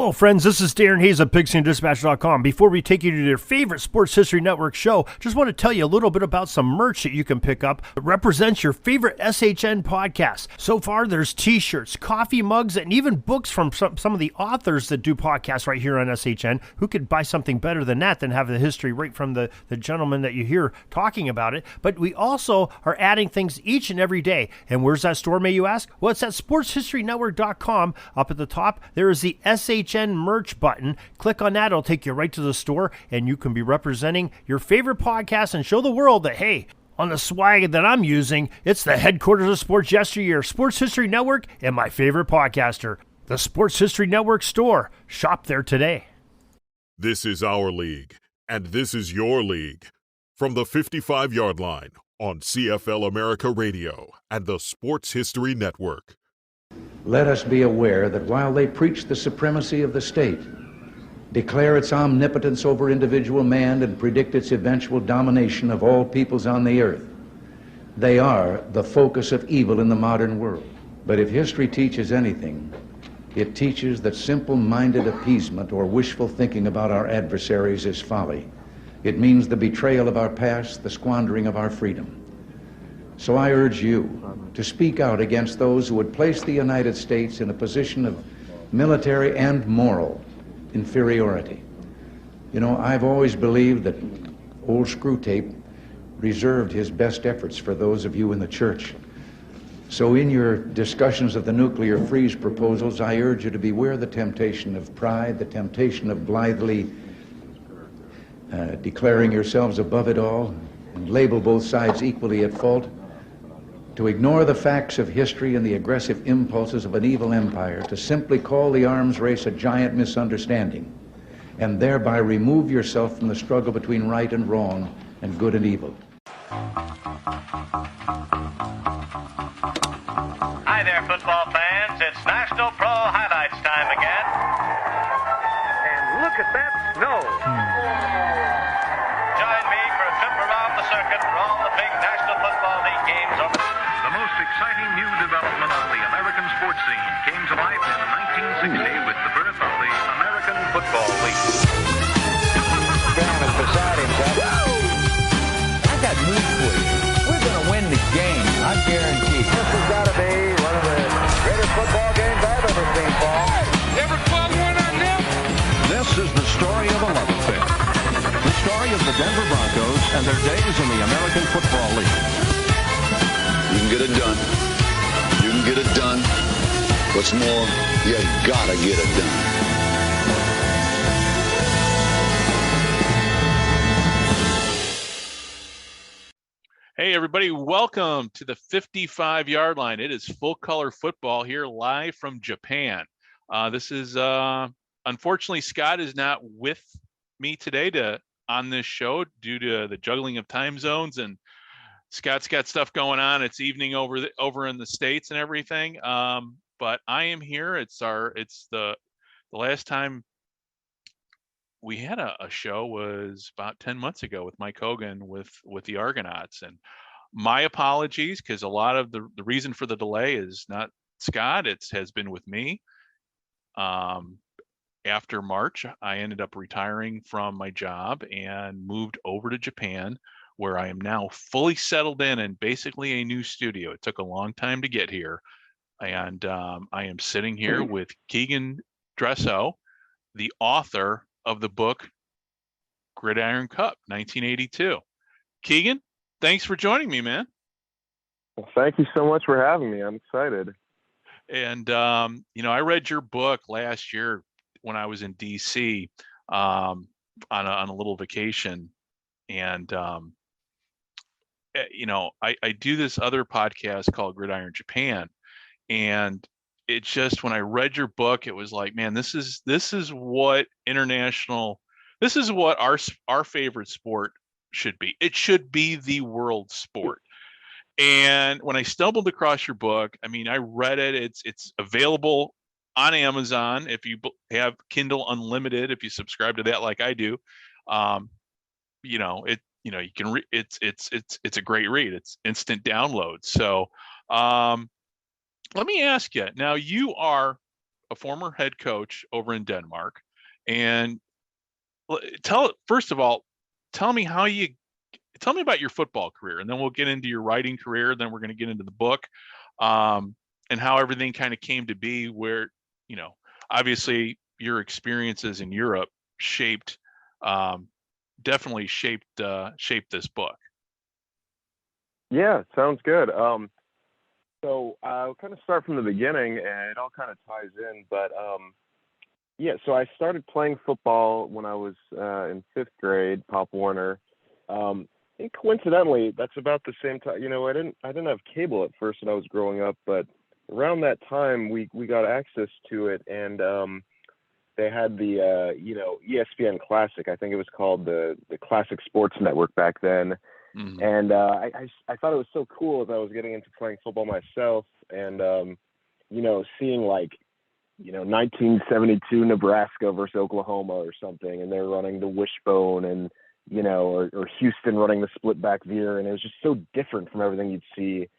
Hello, friends. This is Darren Hayes of PigskinDispatch.com. Before we take you to your favorite Sports History Network show, just want to tell you a little bit about some merch that you can pick up that represents your favorite SHN podcast. So far, there's t-shirts, coffee mugs, and even books from some of the authors that do podcasts right here on SHN. Who could buy something better than that, than have the history right from the gentleman that you hear talking about it? But we also are adding things each and every day. And where's that store, may you ask? Well, it's at SportsHistoryNetwork.com. Up at the top, there is the SHN merch button. Click on that. It'll take you right to the store, and you can be representing your favorite podcast and show the world that, hey, on the swag that I'm using, it's the headquarters of sports yesteryear, Sports History Network, and my favorite podcaster, the Sports History Network store. Shop there today. This is our league, and this is your league. From the 55-yard line on CFL America Radio and the Sports History Network. Let us be aware that while they preach the supremacy of the state, declare its omnipotence over individual man, and predict its eventual domination of all peoples on the earth, they are the focus of evil in the modern world. But if history teaches anything, it teaches that simple-minded appeasement or wishful thinking about our adversaries is folly. It means the betrayal of our past, the squandering of our freedom. So I urge you to speak out against those who would place the United States in a position of military and moral inferiority. You know, I've always believed that old Screwtape reserved his best efforts for those of you in the church. So in your discussions of the nuclear freeze proposals, I urge you to beware the temptation of pride, the temptation of blithely declaring yourselves above it all and label both sides equally at fault, to ignore the facts of history and the aggressive impulses of an evil empire, to simply call the arms race a giant misunderstanding, and thereby remove yourself from the struggle between right and wrong and good and evil. Hi there, football fans. It's National Pro Highlights time again. And look at that snow. Join me for a trip around the circuit for all the big National Football League games over. The most exciting new development on the American sports scene came to life in 1960 with the birth of the American Football League. Dan is beside himself. I got news for you. We're going to win the game, I guarantee. This has got to be one of the greatest football games I've ever seen, Paul. Ever club one on them? This is the story of a love affair. The story of the Denver Broncos and their days in the American Football League. You can get it done. You can get it done. What's more, you gotta get it done. Hey, everybody. Welcome to the 55-yard line. It is full color football here live from Japan. This is, unfortunately, Scott is not with me today on this show due to the juggling of time zones, and Scott's got stuff going on. It's evening over in the States and everything. But I am here. It's the last time we had a show was about 10 months ago with Mike Hogan with the Argonauts. And my apologies, because a lot of the reason for the delay is not Scott. It has been with me. After March, I ended up retiring from my job and moved over to Japan, where I am now fully settled in and basically a new studio. It took a long time to get here. And I am sitting here with Keegan Dresso, the author of the book, Gridiron Cup, 1982. Keegan, thanks for joining me, man. Well, thank you so much for having me. I'm excited. And, I read your book last year when I was in DC on a little vacation. And, I do this other podcast called Gridiron Japan, and it just, when I read your book, it was like, man, this is what our favorite sport should be. It should be the world sport. And when I stumbled across your book, I mean, I read it. It's available on Amazon if you have Kindle Unlimited, if you subscribe to that like I do. You can read. It's a great read. It's instant download. So let me ask you now. You are a former head coach over in Denmark, and first of all, tell me about your football career, and then we'll get into your writing career. Then we're going to get into the book, and how everything kind of came to be. Where obviously your experiences in Europe definitely shaped this book. Yeah, sounds good. So I'll kind of start from the beginning, and it all kind of ties in. But yeah, so I started playing football when I was in 5th grade, Pop Warner. And coincidentally, that's about the same time. I didn't have cable at first when I was growing up, but around that time we got access to it, and they had the ESPN Classic. I think it was called the Classic Sports Network back then. Mm-hmm. And I thought it was so cool as I was getting into playing football myself, and seeing 1972 Nebraska versus Oklahoma or something, and they're running the wishbone, and or Houston running the split back veer, and it was just so different from everything you'd see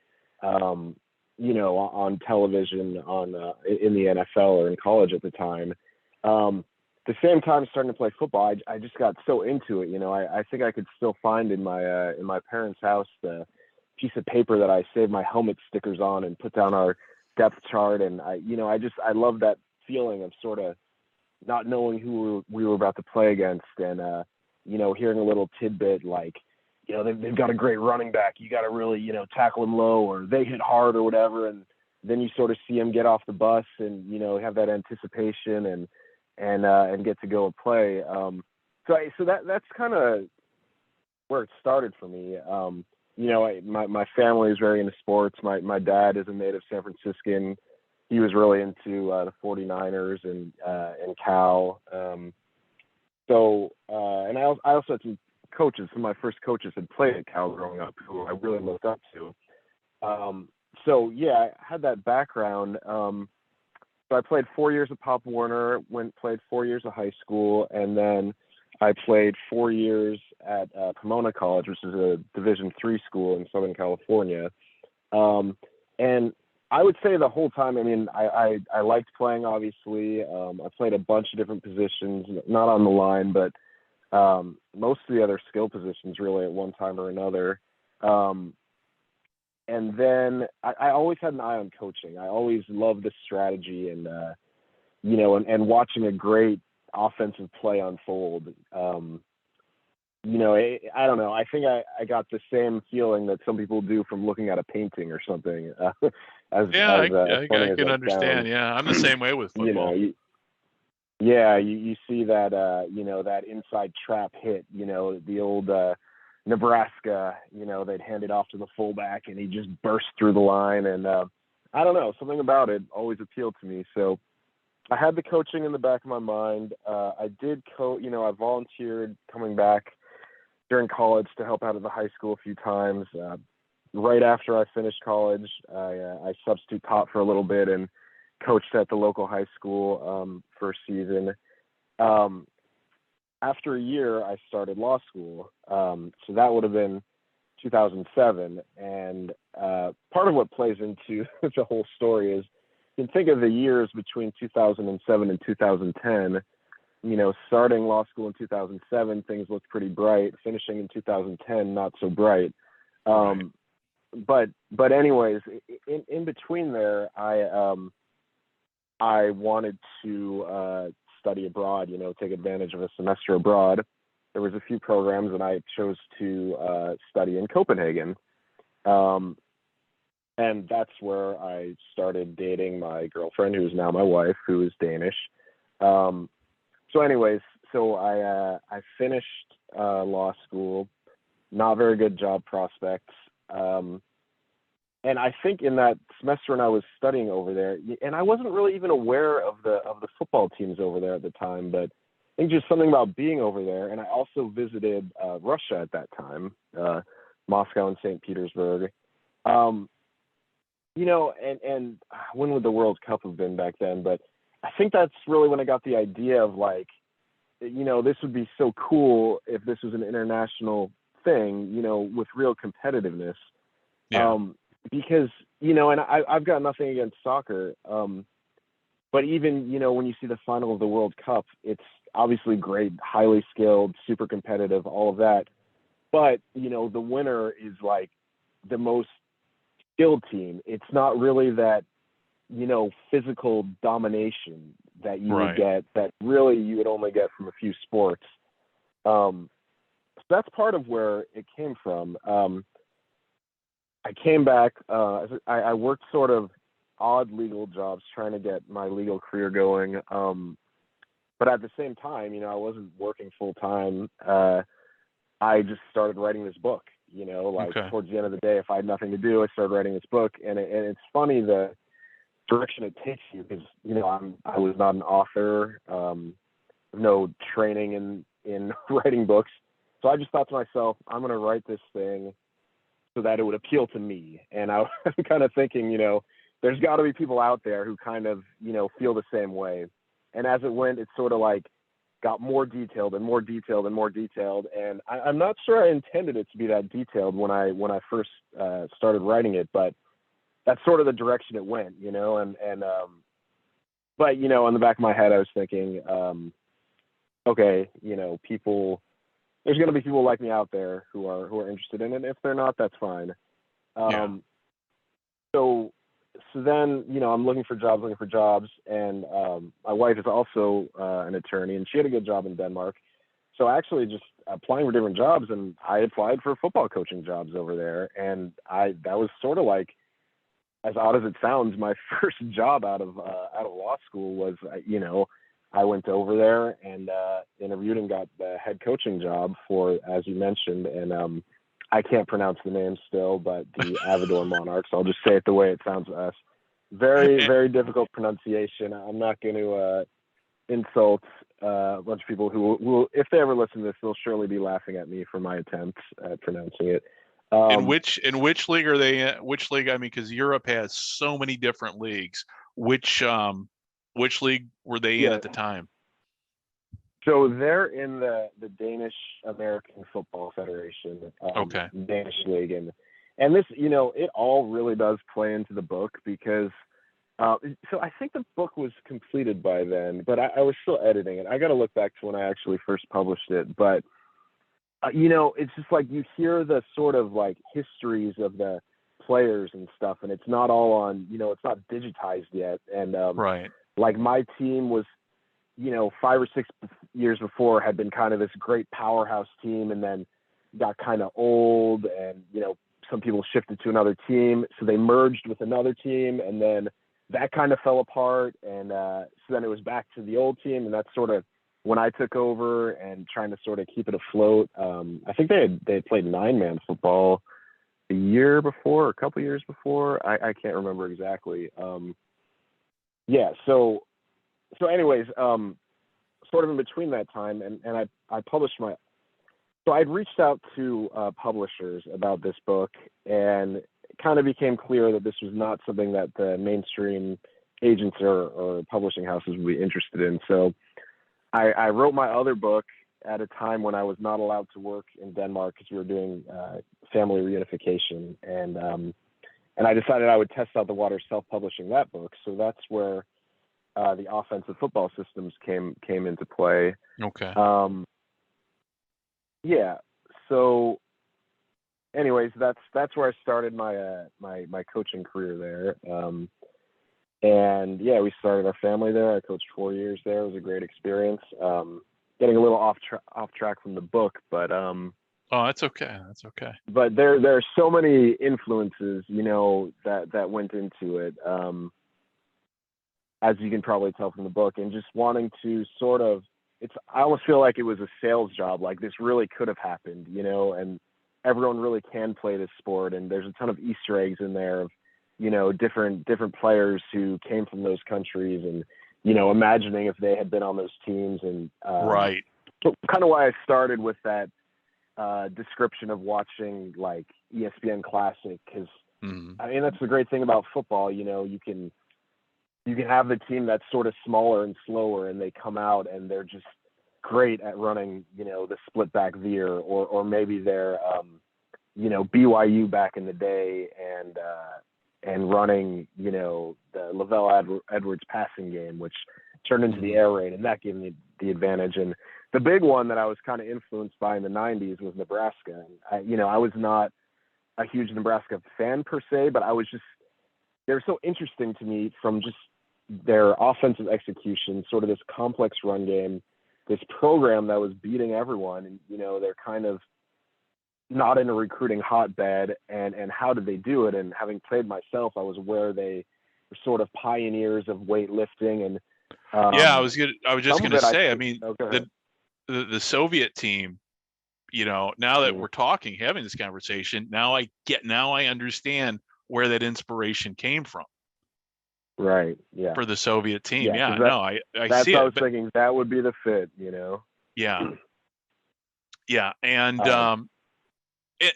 on television in the NFL or in college at the time. The same time starting to play football, I just got so into it. I think I could still find in my parents' house the piece of paper that I saved my helmet stickers on and put down our depth chart. And I love that feeling of sort of not knowing who we were about to play against, and hearing a little tidbit like, they've got a great running back. You got to really, tackle him low, or they hit hard or whatever. And then you sort of see him get off the bus and, have that anticipation and get to go and play. So that's kind of where it started for me. My family is very into sports. My dad is a native San Franciscan. He was really into the 49ers and Cal. And I also had some coaches. Some of my first coaches had played at Cal growing up, who I really looked up to. So yeah, I had that background. So I played 4 years at Pop Warner, played 4 years of high school, and then I played 4 years at Pomona College, which is a Division III school in Southern California. And I would say the whole time, I liked playing, obviously. I played a bunch of different positions, not on the line, but most of the other skill positions really at one time or another. And then I always had an eye on coaching. I always loved the strategy and watching a great offensive play unfold. I don't know. I think I got the same feeling that some people do from looking at a painting or something. I can understand. Yeah, I'm the same way with football. You see that, that inside trap hit, the old Nebraska, they'd hand it off to the fullback and he just burst through the line. And I don't know, something about it always appealed to me. So I had the coaching in the back of my mind. I did I volunteered coming back during college to help out at the high school a few times. Right after I finished college, I substitute taught for a little bit and coached at the local high school for a season. After a year, I started law school. So that would have been 2007. And part of what plays into the whole story is you can think of the years between 2007 and 2010. Starting law school in 2007, things looked pretty bright. Finishing in 2010, not so bright. But anyways, in between there, I wanted to study abroad, take advantage of a semester abroad. There was a few programs, and I chose to study in Copenhagen. And that's where I started dating my girlfriend, who is now my wife, who is Danish. So anyways, I finished law school, not very good job prospects. And I think in that semester when I was studying over there, and I wasn't really even aware of the football teams over there at the time, but I think just something about being over there. And I also visited Russia at that time, Moscow and St. Petersburg. And when would the World Cup have been back then? But I think that's really when I got the idea of this would be so cool if this was an international thing, with real competitiveness. Yeah. Because, and I've got nothing against soccer. But even, you know, when you see the final of the World Cup, it's obviously great, highly skilled, super competitive, all of that. But, you know, the winner is like the most skilled team. It's not really that, you know, physical domination that you would get, that really you would only get from a few sports. So that's part of where it came from. I came back, I worked sort of odd legal jobs trying to get my legal career going. But at the same time, you know, I wasn't working full time. I just started writing this book, you know, like towards the end of the day, if I had nothing to do, I started writing this book. And it's funny the direction it takes you, because, you know, I was not an author, no training in writing books. So I just thought to myself, I'm going to write this thing so that it would appeal to me. And I'm kind of thinking, you know, there's got to be people out there who kind of, you know, feel the same way. And as it went, it sort of like got more detailed and more detailed and more detailed. And I'm not sure I intended it to be that detailed when I first started writing it, but that's sort of the direction it went, you know. But, you know, in the back of my head, I was thinking, okay, you know, there's going to be people like me out there who are interested in it. If they're not, that's fine. So then, you know, I'm looking for jobs, and my wife is also an attorney, and she had a good job in Denmark. So actually just applying for different jobs, and I applied for football coaching jobs over there. And that was sort of like, as odd as it sounds, my first job out of law school was, you know, I went over there and interviewed and got the head coaching job for, as you mentioned, and I can't pronounce the name still, but the Avador Monarchs. I'll just say it the way it sounds to us. Very, very difficult pronunciation. I'm not going to insult a bunch of people who will, if they ever listen to this, they'll surely be laughing at me for my attempts at pronouncing it. In which league are they in? Which league? I mean, because Europe has so many different leagues. Which league were they in at the time? So they're in the Danish American Football Federation, Danish league, and this, you know, it all really does play into the book, because so I think the book was completed by then, but I was still editing it. I got to look back to when I actually first published it, but you know, it's just like you hear the sort of like histories of the players and stuff, and it's not all on, you know, it's not digitized yet, and like my team was, you know, 5 or 6 years before had been kind of this great powerhouse team, and then got kind of old, and, you know, some people shifted to another team, so they merged with another team, and then that kind of fell apart, and so then it was back to the old team, and that's sort of when I took over and trying to sort of keep it afloat. I think they had played 9-man football a year before, or a couple years before. I can't remember exactly. So anyways, sort of in between that time, and I published so I'd reached out to publishers about this book, and it kind of became clear that this was not something that the mainstream agents or publishing houses would be interested in. So I wrote my other book at a time when I was not allowed to work in Denmark, because we were doing family reunification, and I decided I would test out the water self-publishing that book. So that's where the offensive football systems came into play. Okay. So anyways, that's where I started my coaching career there. And yeah, we started our family there. I coached 4 years there. It was a great experience. Getting a little off track from the book, but oh, that's okay. That's okay. But there are so many influences, you know, that went into it. As you can probably tell from the book, and just wanting to sort of, I almost feel like it was a sales job. Like, this really could have happened, you know, and everyone really can play this sport. And there's a ton of Easter eggs in there of, you know, different players who came from those countries, and, you know, imagining if they had been on those teams. And so kind of why I started with that description of watching like ESPN Classic, because I mean, that's the great thing about football. You know, you can have the team that's sort of smaller and slower, and they come out and they're just great at running, you know, the split back veer, or maybe they're, you know, BYU back in the day, and and running, the Lavelle Edwards passing game, which turned into the air raid, and that gave me the advantage. And the big one that I was kind of influenced by in the 90s was Nebraska. And I was not a huge Nebraska fan per se, but they were so interesting to me from just their offensive execution, sort of this complex run game, this program that was beating everyone. And, they're kind of not in a recruiting hotbed, and how did they do it? And having played myself, I was aware they were sort of pioneers of weightlifting. And I was just going to say, the Soviet team, now that we're having this conversation, now I understand where that inspiration came from. Right. Yeah. For the Soviet team. Yeah. I that's see what it. I was thinking. That would be the fit, Yeah. Yeah. And,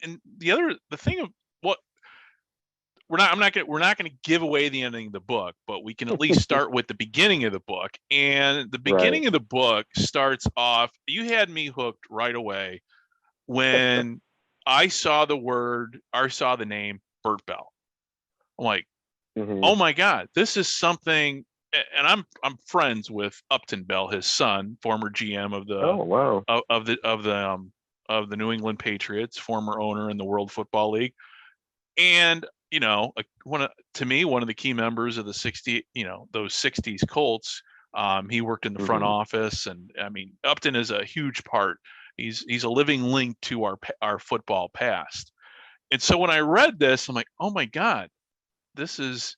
and the thing of what we're not going to give away the ending of the book, but we can at least start with the beginning of the book. And the beginning of the book starts off, you had me hooked right away when I saw the name Bert Bell. I'm like, oh my God, this is something. And I'm friends with Upton Bell, his son, former GM of the New England Patriots, former owner in the World Football League. And, one of the key members of the those 60s Colts. He worked in the front office, and Upton is a huge part. He's a living link to our football past. And so when I read this, I'm like, oh my God, once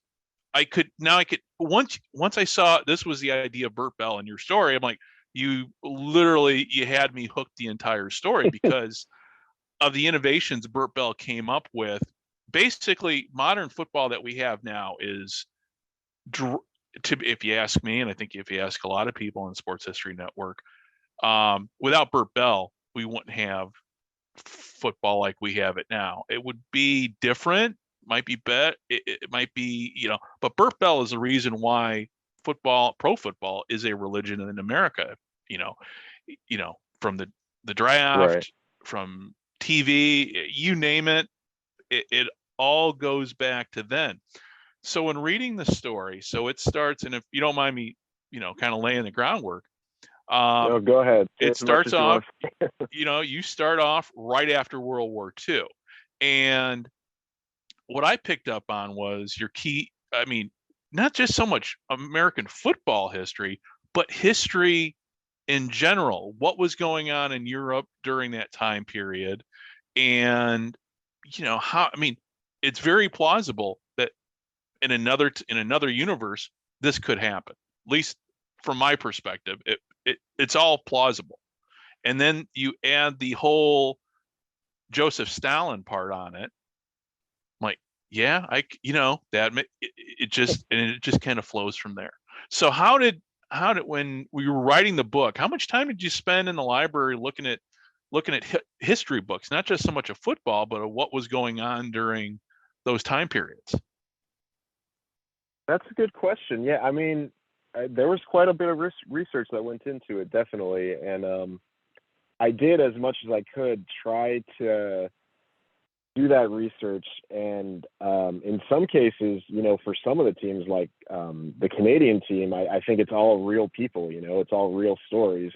I saw this was the idea of Bert Bell in your story, I'm like, you had me hooked the entire story because of the innovations Bert Bell came up with. Basically, modern football that we have now is, if you ask me, and I think if you ask a lot of people on the Sports History Network, without Bert Bell, we wouldn't have football like we have it now. It would be different, might be better. It might be, but Bert Bell is the reason why pro football is a religion in America. From the draft, from TV, you name it, it all goes back to then. So when reading the story, so it starts, and if you don't mind me, kind of laying the groundwork. No, go ahead. It starts off, you start off right after World War II. And what I picked up on was your key, not just so much American football history, but history in general. What was going on in Europe during that time period? And, it's very plausible that in another universe, this could happen. At least from my perspective, it's all plausible. And then you add the whole Joseph Stalin part on it. I'm like, yeah, it just kind of flows from there. So how did when we were writing the book, how much time did you spend in the library looking at history books, not just so much of football, but of what was going on during those time periods? That's a good question. Yeah, there was quite a bit of research that went into it, definitely. And I did as much as I could try to do that research. And in some cases, for some of the teams, like the Canadian team, I think it's all real people, it's all real stories.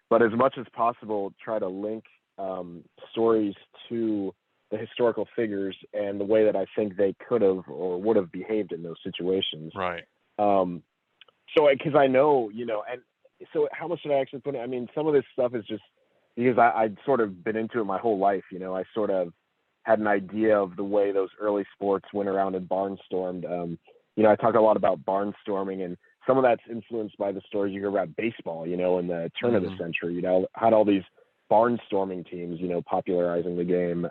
But as much as possible, try to link stories to the historical figures and the way that I think they could have or would have behaved in those situations. Right. So, because I know, and so how much did I actually put in? Some of this stuff is just because I'd sort of been into it my whole life. I sort of had an idea of the way those early sports went around and barnstormed. I talk a lot about barnstorming, and some of that's influenced by the stories you hear about baseball, in the turn of the century, had all these barnstorming teams, popularizing the game.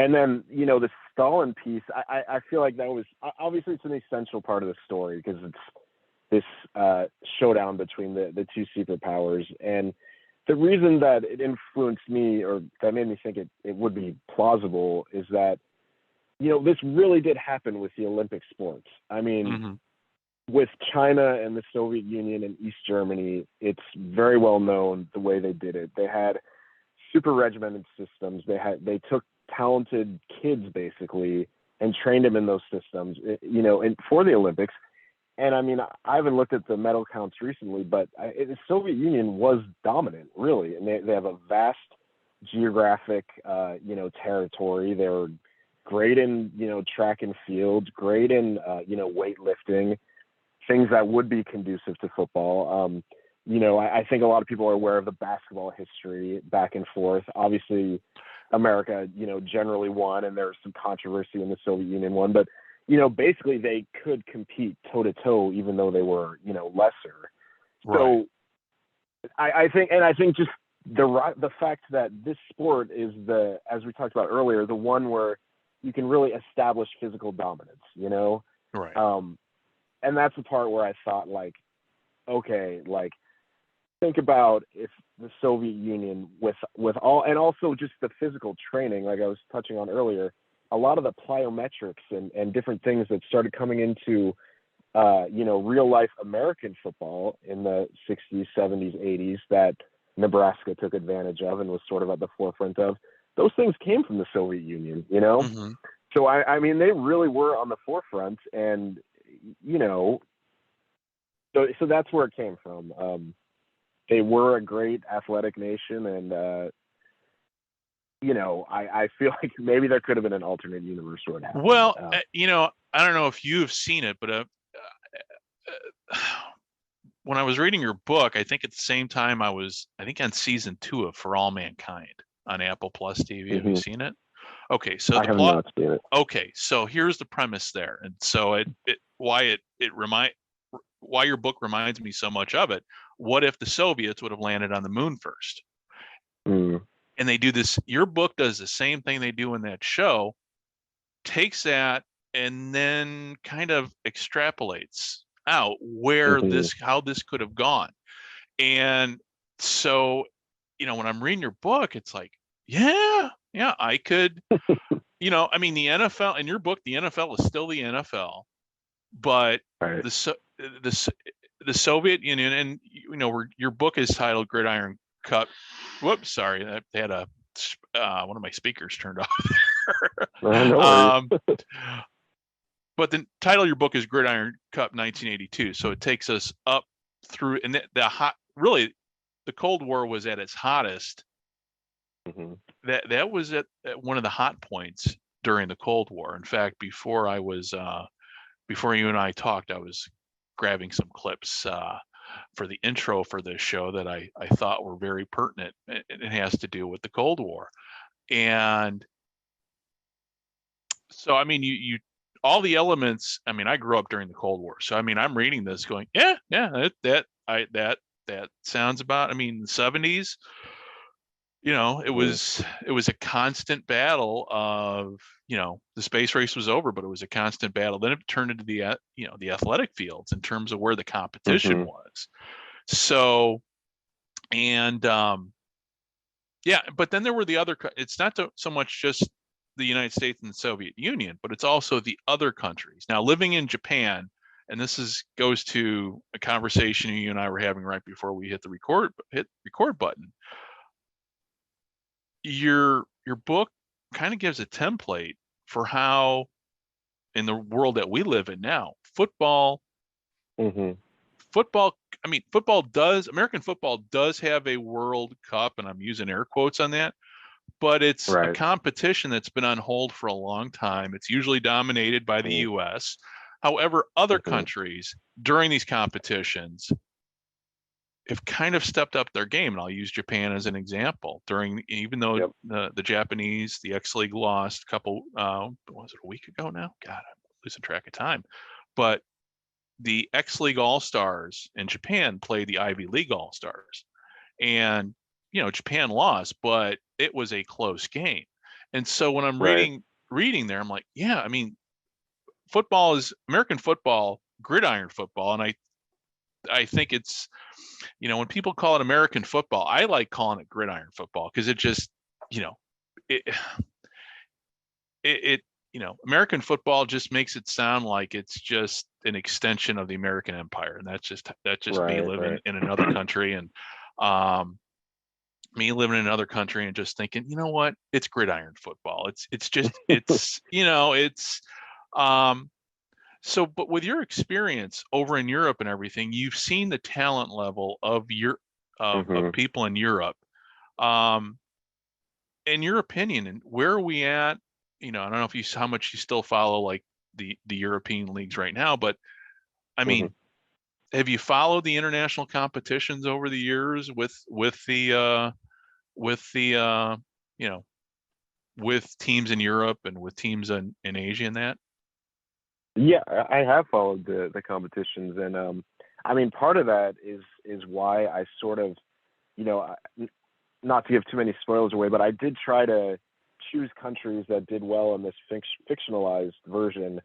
And then, the Stalin piece, I feel like that was, obviously it's an essential part of the story because it's this showdown between the two superpowers. And the reason that it influenced me, or that made me think it would be plausible, is that, this really did happen with the Olympic sports. With China and the Soviet Union and East Germany, it's very well known the way they did it. They had super regimented systems. They took talented kids basically and trained him in those systems, and for the Olympics. And I mean, I haven't looked at the medal counts recently, but the Soviet Union was dominant, really. And they have a vast geographic, territory. They were great in, track and field, great in, weightlifting, things that would be conducive to football. I think a lot of people are aware of the basketball history back and forth. Obviously, America, generally won, and there was some controversy in the Soviet Union one, but basically they could compete toe to toe, even though they were, lesser. Right. So I think just the fact that this sport is as we talked about earlier, the one where you can really establish physical dominance, Right. And that's the part where I thought, okay, think about if the Soviet Union with all, and also just the physical training, like I was touching on earlier, a lot of the plyometrics and different things that started coming into, real life American football in the 60s, 70s, 80s that Nebraska took advantage of and was sort of at the forefront of. Those things came from the Soviet Union, Mm-hmm. So I mean, they really were on the forefront, and so that's where it came from. They were a great athletic nation, and I feel like maybe there could have been an alternate universe where it happened. Well, I don't know if you've seen it, but when I was reading your book, I think at the same time I think on season 2 of For All Mankind on Apple Plus TV. Have you seen it? Okay, so I have not seen it. Okay, so here's the premise there, and so why your book reminds me so much of it. What if the Soviets would have landed on the moon first? Mm. And they do this. Your book does the same thing they do in that show, takes that and then kind of extrapolates out where how this could have gone. And so, when I'm reading your book, it's like, yeah, I could, I mean, the NFL, in your book, the NFL is still the NFL, but right. the Soviet Union, and your book is titled Gridiron Cup. Whoops, sorry, they had one of my speakers turned off there. But the title of your book is Gridiron Cup 1982, so it takes us up through, and the Cold War was at its hottest. Mm-hmm. That was at one of the hot points during the Cold War. In fact, before you and I talked, I was grabbing some clips for the intro for this show that I thought were very pertinent. It has to do with the Cold War. And so, I mean, you all the elements, I mean, I grew up during the Cold War. So, I mean, I'm reading this going, that sounds about, I mean, the 70s, it was a constant battle of, the space race was over, but it was a constant battle. Then it turned into the athletic fields in terms of where the competition was. So, and but then there were the other, it's not so much just the United States and the Soviet Union, but it's also the other countries. Now, living in Japan, and this goes to a conversation you and I were having right before we hit record button. Your book kind of gives a template for how, in the world that we live in now, American football does have a World Cup, and I'm using air quotes on that, but it's a competition that's been on hold for a long time. It's usually dominated by the U.S. However, other countries during these competitions have kind of stepped up their game, and I'll use Japan as an example. Even though the Japanese, the X League lost a couple, was it a week ago now? God, I'm losing track of time. But the X League All-Stars in Japan played the Ivy League All-Stars, and Japan lost, but it was a close game. And so when I'm reading there, I'm like, yeah, I mean, football is American football, gridiron football, and I think it's, when people call it American football, I like calling it gridiron football because it just, American football just makes it sound like it's just an extension of the American empire, and that's just me living in another country. And me living in another country and just thinking, you know what, it's gridiron football. It's just it's so, but with your experience over in Europe and everything, you've seen the talent level of of people in Europe. In your opinion, and where are we at? I don't know if how much you still follow like the European leagues right now, but I mean, have you followed the international competitions over the years with the with teams in Europe and with teams in Asia and that? Yeah, I have followed the competitions, and I mean, part of that is why I sort of, not to give too many spoilers away, but I did try to choose countries that did well in this fictionalized version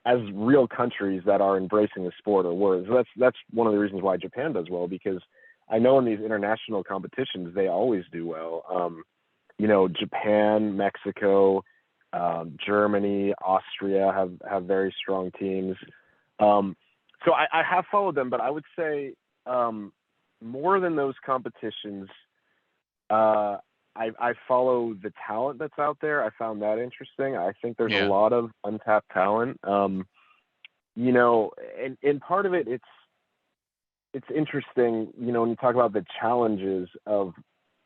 as real countries that are embracing the sport or were. So that's one of the reasons why Japan does well, because I know in these international competitions they always do well. Japan, Mexico, Germany, Austria have very strong teams. So I have followed them, but I would say more than those competitions, I follow the talent that's out there. I found that interesting. I think there's a lot of untapped talent. And part of it, it's interesting, when you talk about the challenges of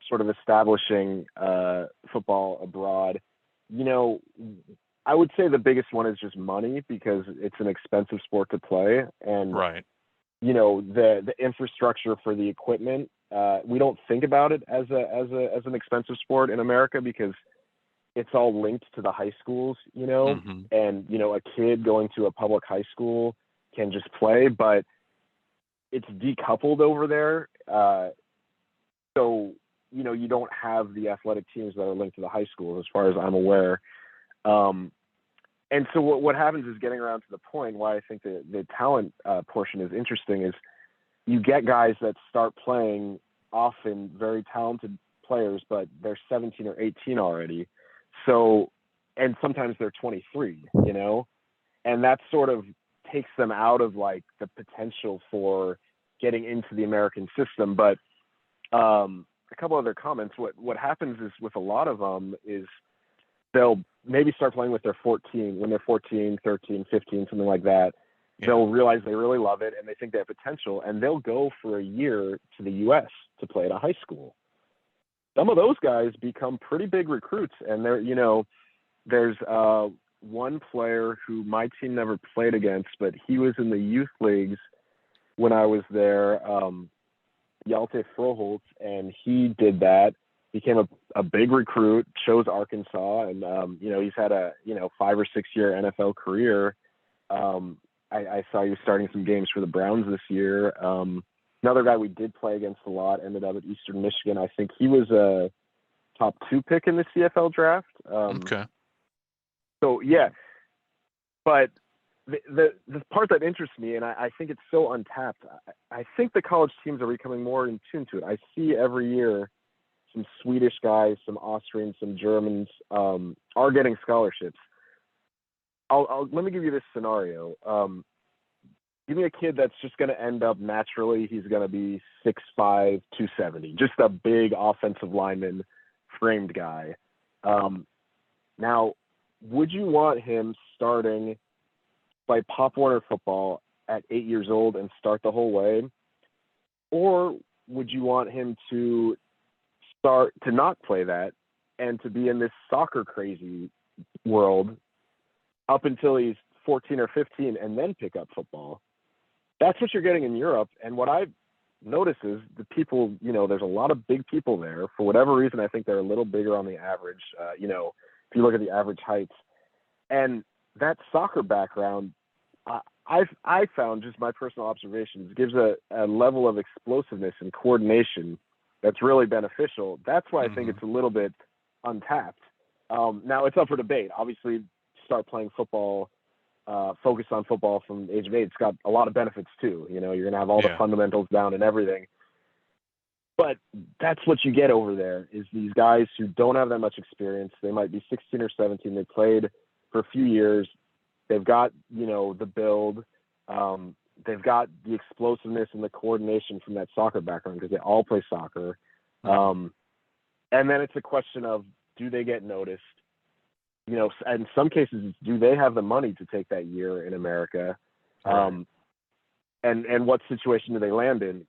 sort of establishing football abroad. I would say the biggest one is just money, because it's an expensive sport to play, and right. The infrastructure for the equipment. We don't think about it as an expensive sport in America, because it's all linked to the high schools, and a kid going to a public high school can just play, but it's decoupled over there. So you don't have the athletic teams that are linked to the high schools, as far as I'm aware. And so what happens is, getting around to the point why I think the talent portion is interesting, is you get guys that start playing, often very talented players, but they're 17 or 18 already. So, and sometimes they're 23, and that sort of takes them out of like the potential for getting into the American system. But a couple other comments. What happens is, with a lot of them, is they'll maybe start playing when they're 14, 13, 15, something like that. Yeah. They'll realize they really love it and they think they have potential, and they'll go for a year to the U.S. to play at a high school. Some of those guys become pretty big recruits, and there's one player who my team never played against, but he was in the youth leagues when I was there, Hjalte Froholt, and he did that. Became a big recruit, chose Arkansas, and he's had a 5 or 6 year NFL career. I saw he was starting some games for the Browns this year. Another guy we did play against a lot ended up at Eastern Michigan. I think he was a top 2 pick in the CFL draft. Okay. So yeah, but the part that interests me, and I think it's so untapped, I think the college teams are becoming more in tune to it. I see every year some Swedish guys, some Austrians, some Germans are getting scholarships. Let me give you this scenario. Give me a kid that's just going to end up naturally. He's going to be 6'5", 270, just a big offensive lineman, framed guy. Now, would you want him starting by Pop Warner football at 8 years old and start the whole way? Or would you want him to start to not play that and to be in this soccer crazy world up until he's 14 or 15 and then pick up football? That's what you're getting in Europe. And what I've noticed is the people, there's a lot of big people there. For whatever reason, I think they're a little bigger on the average, if you look at the average heights. And that soccer background, I found, just my personal observations, gives a level of explosiveness and coordination that's really beneficial. That's why I think it's a little bit untapped. Now, it's up for debate. Obviously, start playing football, focus on football from the age of 8. It's got a lot of benefits too. You're going to have all the fundamentals down and everything. But that's what you get over there, is these guys who don't have that much experience. They might be 16 or 17. They played for a few years. They've got, the build. They've got the explosiveness and the coordination from that soccer background, because they all play soccer. And then it's a question of, do they get noticed? You know, in some cases, do they have the money to take that year in America? Right. And what situation do they land in?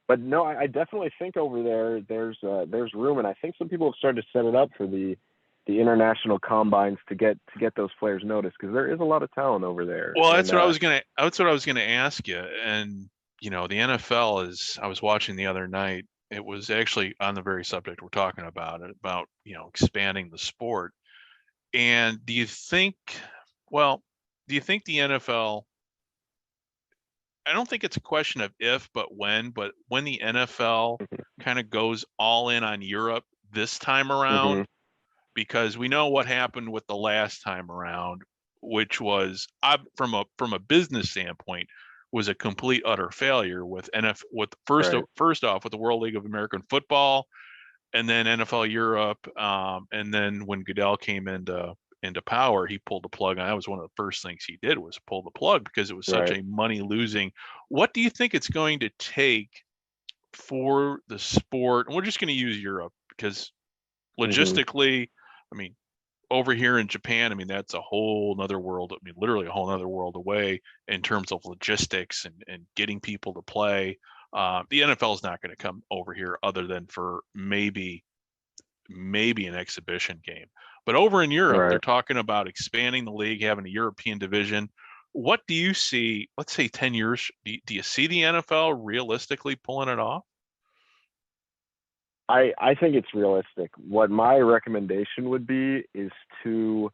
But no, I definitely think over there's room, and I think some people have started to set it up for the international combines to get those players noticed, because there is a lot of talent over there. Well, that's what I was gonna ask you. And you know, the NFL is. I was watching the other night. It was actually on the very subject we're talking about, you know, expanding the sport. And do you think the NFL, I don't think it's a question of if, but when the NFL kind of goes all in on Europe this time around, because we know what happened with the last time around, which was from a business standpoint was a complete utter failure with first off with the World League of American Football, and then NFL Europe, and then when Goodell came into power, he pulled the plug. And that was one of the first things he did, was pull the plug, because it was such a money losing. What do you think it's going to take for the sport? And we're just going to use Europe because logistically, I mean, over here in Japan, I mean, that's a whole nother world. I mean, literally a whole nother world away in terms of logistics and getting people to play. The NFL is not going to come over here other than for maybe an exhibition game. But over in Europe, they're talking about expanding the league, having a European division. What do you see, let's say 10 years, do you see the NFL realistically pulling it off? I think it's realistic. What my recommendation would be is to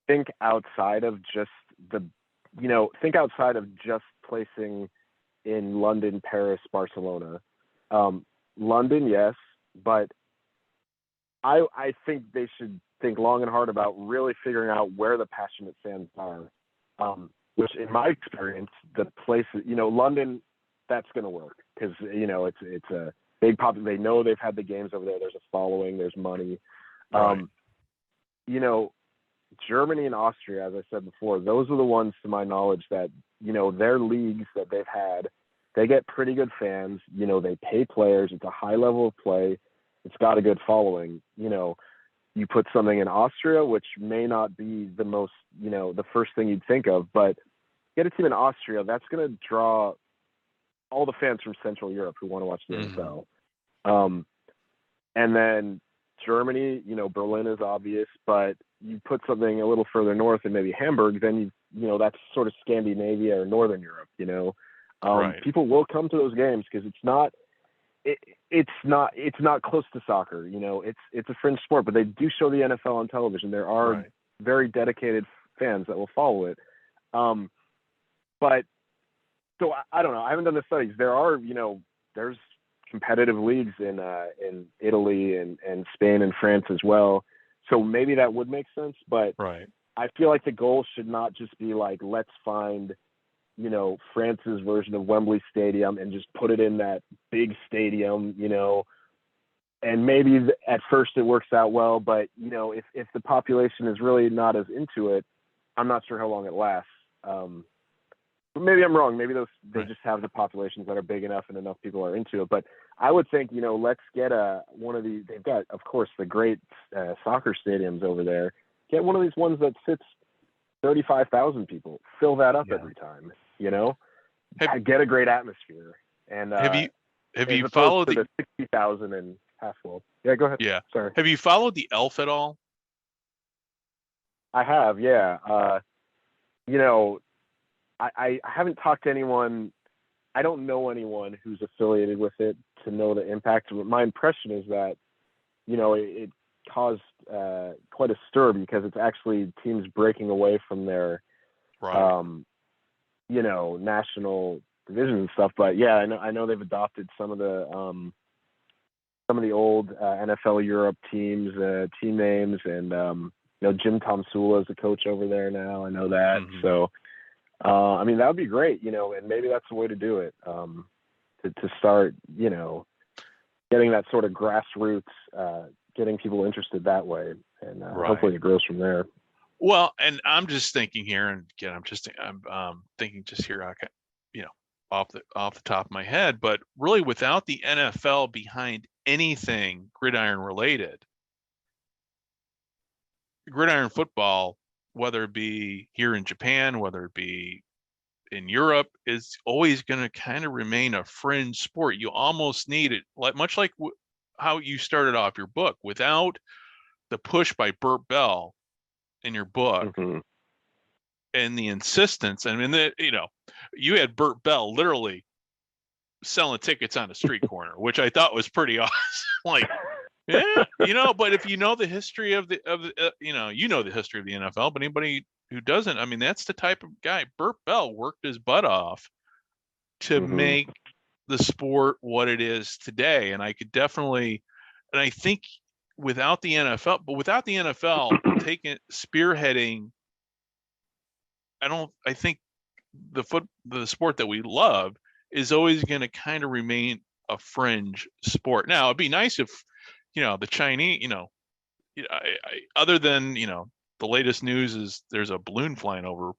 think outside of just placing in London, Paris, Barcelona. London, yes, but I think they should think long and hard about really figuring out where the passionate fans are. Which, in my experience, the place, London, that's going to work because it's a big pop. They know they've had the games over there. There's a following. There's money. Germany and Austria, as I said before, those are the ones, to my knowledge, that their leagues that they've had, they get pretty good fans. They pay players. It's a high level of play. It's got a good following. You put something in Austria, which may not be the most, the first thing you'd think of, but get a team in Austria, that's going to draw all the fans from Central Europe who want to watch the NFL. And then Germany, Berlin is obvious, but you put something a little further north and maybe Hamburg, then that's sort of Scandinavia or Northern Europe. People will come to those games because it's not close to soccer. It's a fringe sport, but they do show the NFL on television. There are very dedicated fans that will follow it. But so I don't know. I haven't done the studies. There are, there's competitive leagues in Italy and Spain and France as well. So maybe that would make sense. But I feel like the goal should not just be like, let's find, France's version of Wembley Stadium and just put it in that big stadium, and maybe at first it works out well, but if the population is really not as into it, I'm not sure how long it lasts. But maybe I'm wrong. Maybe they just have the populations that are big enough and enough people are into it. But I would think, let's get one of these. They've got, of course, the great soccer stadiums over there. Get one of these ones that fits 35,000 people. Fill that up every time. Get a great atmosphere. And have you followed the 60,000 in Half-World? Yeah, go ahead. Yeah. Sorry. Have you followed the Elf at all? I have. Yeah. I haven't talked to anyone. I don't know anyone who's affiliated with it to know the impact. My impression is that, it caused quite a stir because it's actually teams breaking away from their, national division and stuff. But yeah, I know they've adopted some of the old NFL Europe teams, team names, and Jim Tomsula is the coach over there now. I know that. So. That would be great, and maybe that's the way to do it, to start, getting that sort of grassroots, getting people interested that way, and hopefully it grows from there. Well, and I'm just thinking here, and again, I'm thinking just here, off the top of my head, but really without the NFL behind anything gridiron related, gridiron football, whether it be here in Japan, whether it be in Europe, is always going to kind of remain a fringe sport. You almost need it, much like how you started off your book, without the push by Burt Bell in your book. Mm-hmm. And the insistence. I mean, you had Burt Bell literally selling tickets on a street corner, which I thought was pretty awesome. Like, yeah, but if you know the history of the history of the NFL, but anybody who doesn't, I mean, that's the type of guy. Burt Bell worked his butt off to make the sport what it is today. And I could definitely, and I think without the NFL spearheading, I think the sport that we love is always going to kind of remain a fringe sport. Now, it'd be nice if, the Chinese, other than, the latest news is there's a balloon flying over,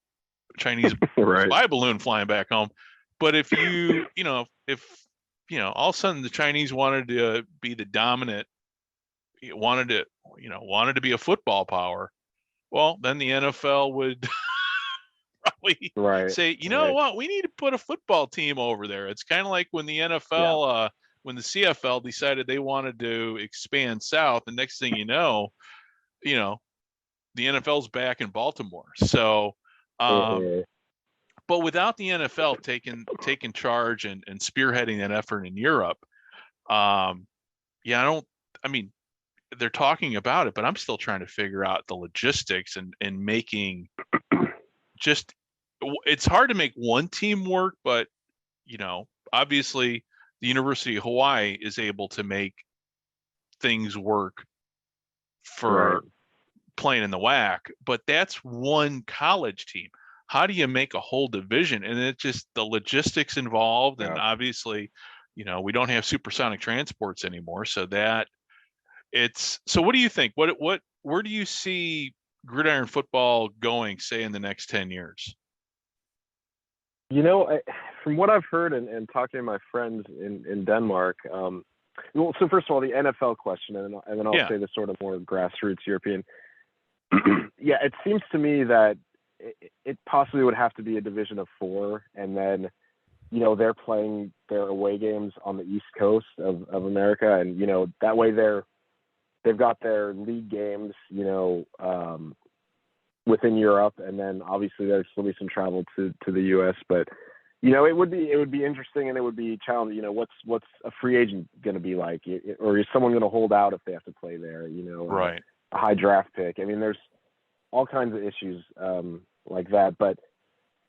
Chinese right. spy balloon flying back home. But if if all of a sudden the Chinese wanted to be the dominant, wanted to be a football power, well, then the NFL would probably say, what, we need to put a football team over there. It's kind of like when the NFL, when the CFL decided they wanted to expand south, the next thing you know, the NFL's back in Baltimore. So, but without the NFL taking charge and spearheading that effort in Europe, they're talking about it, but I'm still trying to figure out the logistics and making it's hard to make one team work, but obviously the University of Hawaii is able to make things work for playing in the WAC, but that's one college team. How do you make a whole division? And it's just the logistics involved. And obviously, we don't have supersonic transports anymore. So what do you think? Where do you see gridiron football going, say, in the next 10 years? From what I've heard and talking to my friends in Denmark, so first of all, the NFL question, and then I'll say the sort of more grassroots European. It seems to me that it possibly would have to be a division of 4, and then, they're playing their away games on the East Coast of America, and that way they've got their league games, within Europe, and then obviously there's still be some travel to the U.S. But it would be interesting, and it would be challenging. What's a free agent going to be like, or is someone going to hold out if they have to play there? Right. A high draft pick. I mean, there's all kinds of issues like that. But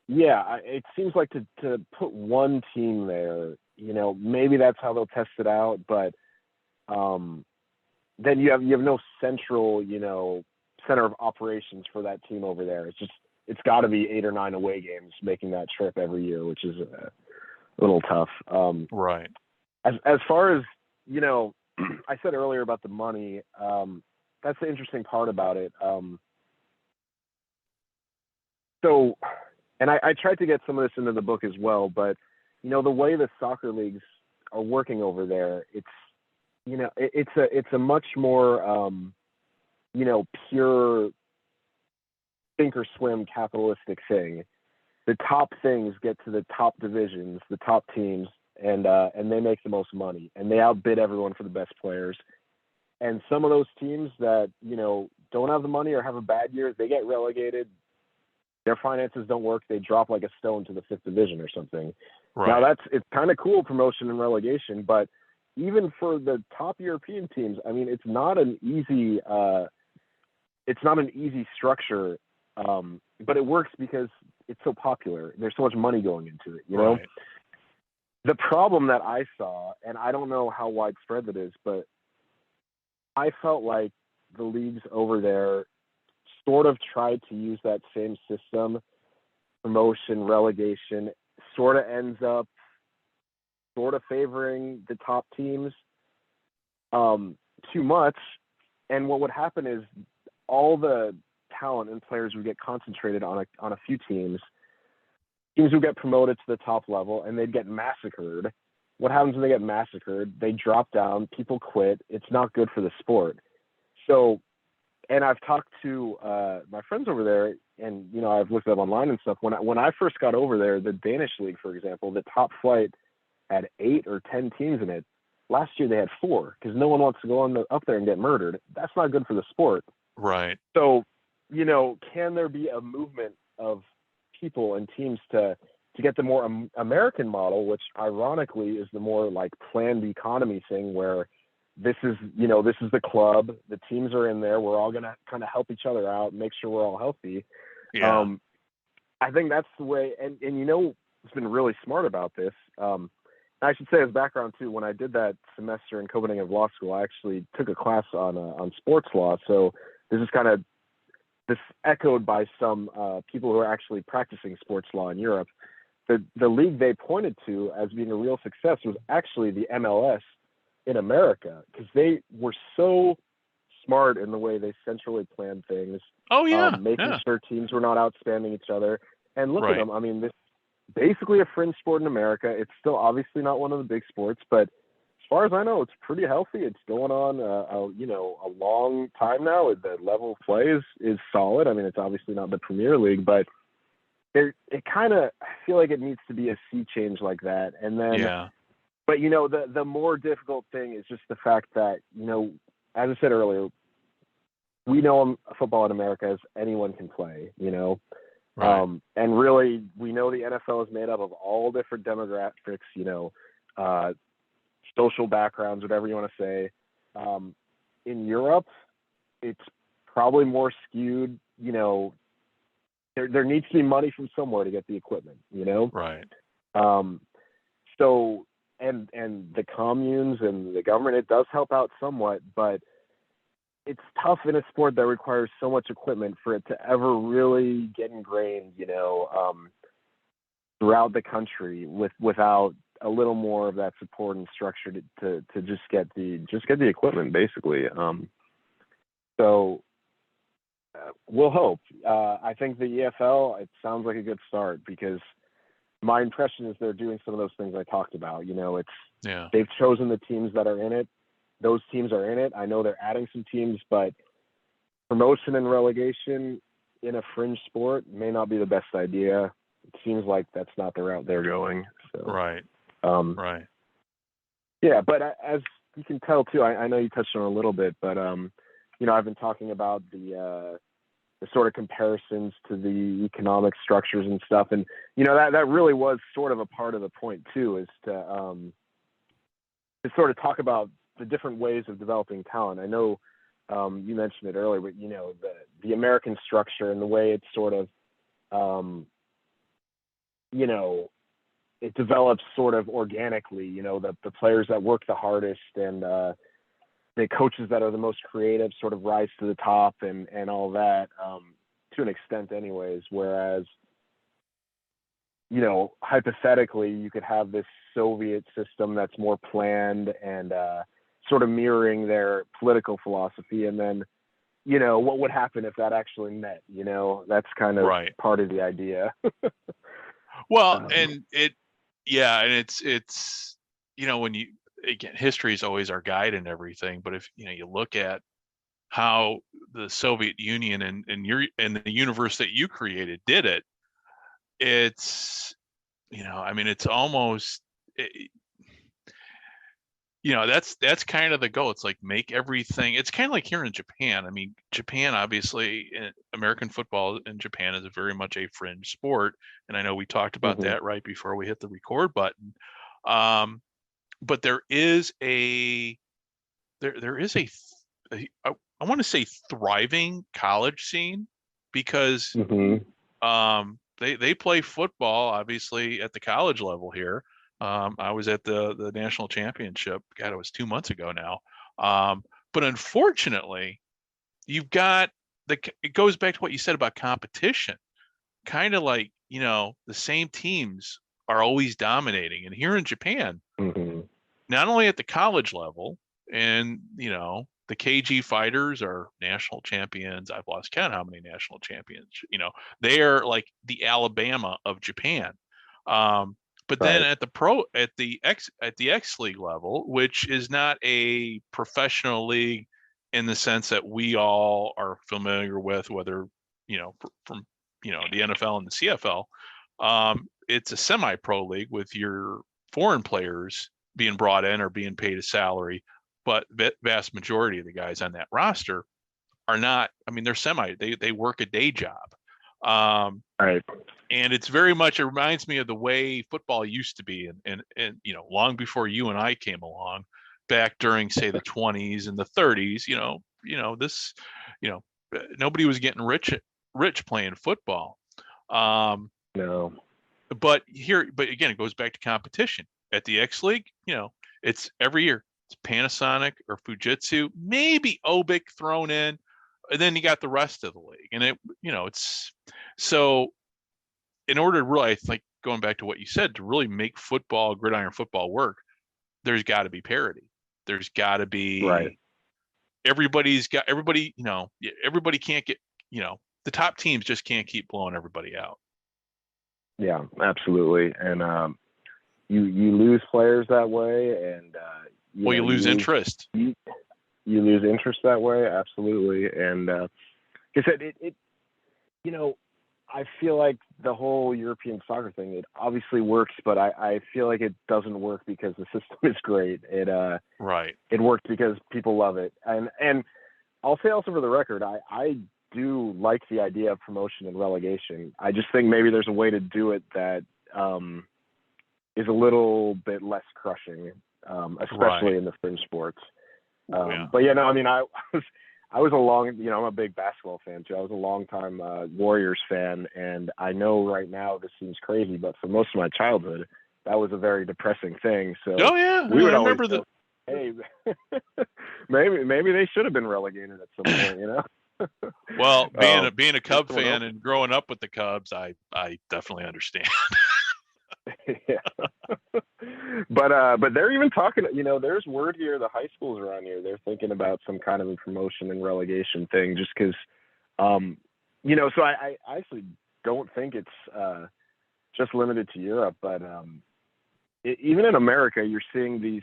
it seems like to put one team there, maybe that's how they'll test it out. But then you have no central, center of operations for that team over there. It's got to be 8 or 9 away games making that trip every year, which is a little tough. Right. As far as, I said earlier about the money, that's the interesting part about it. And I tried to get some of this into the book as well, but, the way the soccer leagues are working over there, it's a much more, pure sink or swim capitalistic thing. The top things get to the top divisions, the top teams, and they make the most money, and they outbid everyone for the best players. And some of those teams that, don't have the money or have a bad year, they get relegated. Their finances don't work. They drop like a stone to the 5th division or something. Right. Now it's kind of cool, promotion and relegation, but even for the top European teams, I mean, it's not an easy structure, but it works because it's so popular. There's so much money going into it, know? The problem that I saw, and I don't know how widespread that is, but I felt like the leagues over there sort of tried to use that same system, promotion, relegation, sort of ends up sort of favoring the top teams too much. And what would happen is all the talent and players would get concentrated on a few teams. Teams would get promoted to the top level, and they'd get massacred. what happens when they get massacred? They drop down, people quit. It's not good for the sport. So, and I've talked to my friends over there, and I've looked up online and stuff. When I first got over there, the Danish league, for example, the top flight had 8 or 10 teams in it. Last year they had 4 because no one wants to go up there and get murdered. That's not good for the sport. Right. So, can there be a movement of people and teams to get the more American model, which ironically is the more like planned economy thing, where this is the club, the teams are in there, we're all going to kind of help each other out, make sure we're all healthy. Yeah. I think that's the way, and it's been really smart about this. I should say as background too, when I did that semester in Copenhagen Law School, I actually took a class on sports law. So this is echoed by some people who are actually practicing sports law in Europe. The league they pointed to as being a real success was actually the MLS in America, because they were so smart in the way they centrally planned things. Oh yeah, making sure teams were not outspending each other. And look at them. I mean, this is basically a fringe sport in America. It's still obviously not one of the big sports, but as far as I know, it's pretty healthy. It's going on a long time now. The level of play is solid. I mean, it's obviously not the Premier League, but I feel like it needs to be a sea change like that. And then, but the more difficult thing is just the fact that, as I said earlier, we know football in America as anyone can play, Right. and really we know the NFL is made up of all different demographics, social backgrounds, whatever you want to say. In Europe, it's probably more skewed, there needs to be money from somewhere to get the equipment, Right. So, and the communes and the government, it does help out somewhat, but it's tough in a sport that requires so much equipment for it to ever really get ingrained, throughout the country without a little more of that support and structure to just get the equipment, basically. So we'll hope. I think the EFL, it sounds like a good start, because my impression is they're doing some of those things I talked about. They've chosen the teams that are in it. Those teams are in it. I know they're adding some teams, but promotion and relegation in a fringe sport may not be the best idea. It seems like that's not the route they're going. So, Right. Right. Yeah, but as you can tell too, I know you touched on it a little bit, but I've been talking about the sort of comparisons to the economic structures and stuff, and that really was sort of a part of the point too, is to sort of talk about the different ways of developing talent. I know you mentioned it earlier, but the American structure and the way it's sort of it develops sort of organically, the players that work the hardest and the coaches that are the most creative sort of rise to the top and all that, to an extent anyways. Whereas, hypothetically, you could have this Soviet system that's more planned and sort of mirroring their political philosophy. And then, what would happen if that actually met? That's kind of part of the idea. Well, and it's when you, again, history is always our guide and everything, but if you look at how the Soviet Union and the universe that you created did it, it's it's almost that's kind of the goal. It's like make everything. It's kind of like here in Japan. I mean, Japan, obviously, American football in Japan is very much a fringe sport, and I know we talked about that right before we hit the record button. But there is I want to say thriving college scene, because they play football obviously at the college level here. I was at the national championship. God, it was 2 months ago now. But unfortunately, you've got it goes back to what you said about competition. Kind of like, the same teams are always dominating. And here in Japan, not only at the college level, and, the KG fighters are national champions. I've lost count how many national champions, they are like the Alabama of Japan. But then at the X League level, which is not a professional league in the sense that we all are familiar with, whether, from the NFL and the CFL, it's a semi-pro league with your foreign players being brought in or being paid a salary, but vast majority of the guys on that roster are not. I mean, they work a day job. Right. And it's very much, it reminds me of the way football used to be, and long before you and I came along, back during, say, the 20s and the 30s. Nobody was getting rich playing football. No. But again, it goes back to competition. At the X League, it's every year. It's Panasonic or Fujitsu, maybe Obic thrown in, and then you got the rest of the league. And it's so, in order to really, like, going back to what you said, to really make gridiron football work, there's got to be parity. There's got to be, right. Everybody can't get, the top teams just can't keep blowing everybody out. Yeah, absolutely. And you lose players that way, and you lose interest. You lose interest that way, absolutely. And like I said, it I feel like the whole European soccer thing, it obviously works, but I feel like it doesn't work because the system is great. It works because people love it. And I'll say also for the record, I do like the idea of promotion and relegation. I just think maybe there's a way to do it that is a little bit less crushing, especially in the fringe sports. But yeah, no, I mean, I was I'm a big basketball fan too. I was a long-time Warriors fan, and I know right now this seems crazy, but for most of my childhood, that was a very depressing thing. So we would always remember hey, maybe they should have been relegated at some point, Well, being a Cub fan and growing up with the Cubs, I definitely understand. Yeah. But they're even talking, there's word here, the high schools around here, they're thinking about some kind of a promotion and relegation thing, just because, so I actually don't think it's just limited to Europe, but even in America, you're seeing these,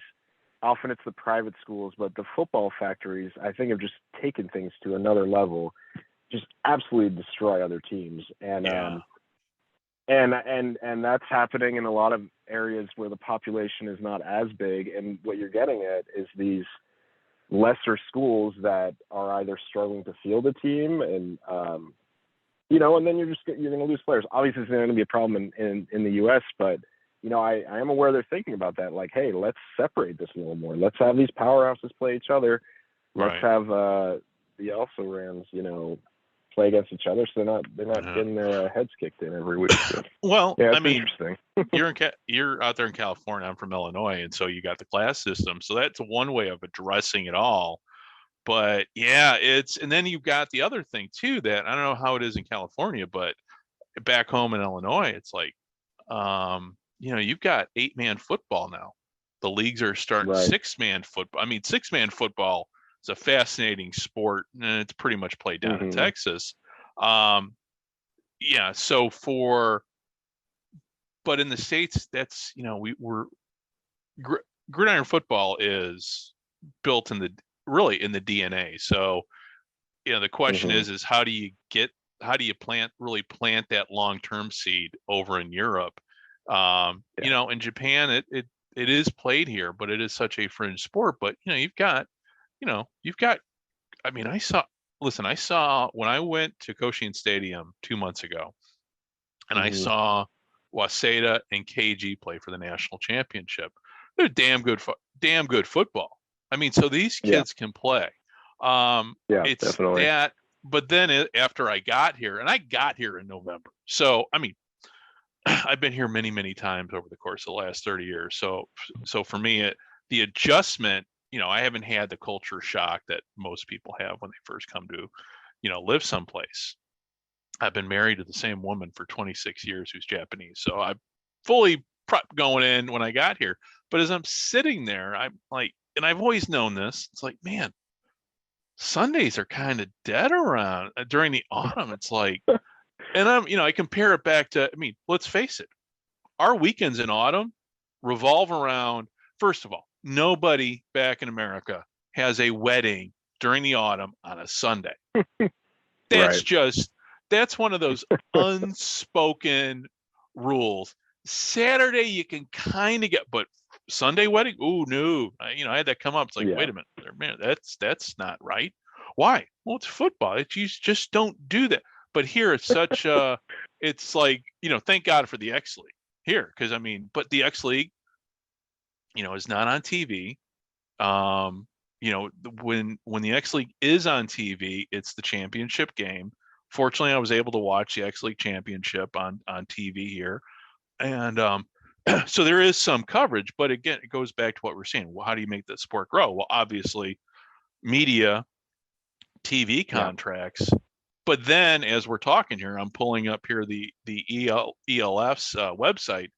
often it's the private schools, but the football factories, I think, have just taken things to another level, just absolutely destroy other teams. And, and that's happening in a lot of areas where the population is not as big. And what you're getting at is these lesser schools that are either struggling to field a team and, and then you're going to lose players. Obviously, it's going to be a problem in the U.S., but, I am aware they're thinking about that. Like, hey, let's separate this a little more. Let's have these powerhouses play each other. Let's have the also-rans, play against each other, so they're not getting their heads kicked in every week. So. Well, yeah, I mean, interesting. you're out there in California. I'm from Illinois, and so you got the class system. So that's one way of addressing it all. But yeah, and then you've got the other thing too, that I don't know how it is in California, but back home in Illinois, it's like, you've got 8-man football now. The leagues are starting 6-man football. I mean, 6-man football is a fascinating sport, and it's pretty much played down in Texas. But in the States, that's, gridiron football is built in the DNA. So, the question is how do you plant that long-term seed over in Europe? In Japan, it is played here, but it is such a fringe sport. But you've got, I mean, I saw when I went to Koshien Stadium 2 months ago, and I saw Waseda and KG play for the national championship. They're damn good football. I mean, so these kids can play. It's definitely that. But then after I got here, and I got here in November, so I mean, I've been here many, many times over the course of the last 30 years. So for me, the adjustment, I haven't had the culture shock that most people have when they first come to, live someplace. I've been married to the same woman for 26 years who's Japanese. So I'm fully prepped going in when I got here. But as I'm sitting there, I'm like, and I've always known this, it's like, man, Sundays are kind of dead around during the autumn. It's like, and I compare it back to, I mean, let's face it, our weekends in autumn revolve around, first of all, nobody back in America has a wedding during the autumn on a Sunday. That's that's one of those unspoken rules. Saturday you can kind of get, but Sunday wedding, oh no, I had that come up. It's like, wait a minute, man, that's not right. Why? Well, it's football. You just don't do that. But here it's such it's like, thank God for the X League here, because but the X League, is not on TV. When the X League is on TV, it's the championship game. Fortunately, I was able to watch the X League championship on TV here, and so there is some coverage. But again, it goes back to what we're saying. Well, how do you make the sport grow? Well, obviously, media, TV contracts. But then, as we're talking here, I'm pulling up here the ELF's website.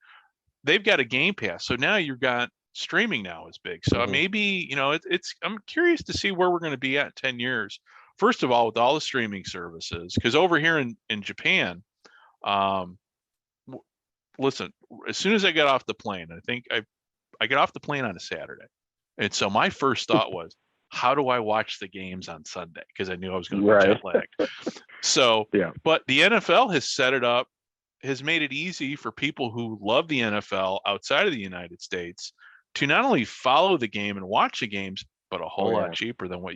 They've got a Game Pass, so now you've got streaming now is big. So maybe I'm curious to see where we're going to be at in 10 years. First of all, with all the streaming services, because over here in Japan, listen, as soon as I got off the plane, I think I got off the plane on a Saturday, and so my first thought was, how do I watch the games on Sunday? Because I knew I was going to be jet lagged. So, but the NFL has set it up, has made it easy for people who love the NFL outside of the United States to not only follow the game and watch the games, but a whole lot cheaper than what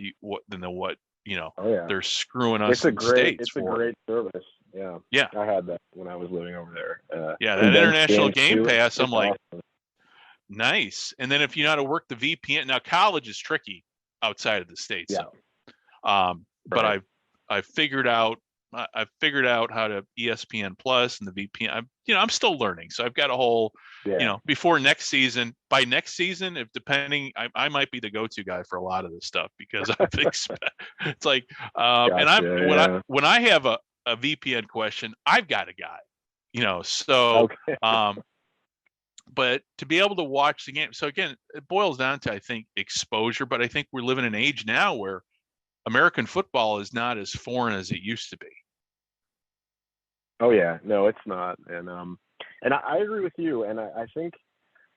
they're screwing us in the States. It's a great service. Yeah. I had that when I was living over there. That international Game Pass. I'm like, nice. And then if you know how to work the VPN, now college is tricky outside of the States. But I've figured out how to ESPN Plus and the VPN. I'm still learning, so I've got a whole, before next season. By next season, if depending, I might be the go-to guy for a lot of this stuff, because it's like, when I have a VPN question, I've got a guy, So, but to be able to watch the game, so again, it boils down to, I think, exposure. But I think we're living in an age now where American football is not as foreign as it used to be. Oh yeah, no, it's not, and I agree with you, and I think,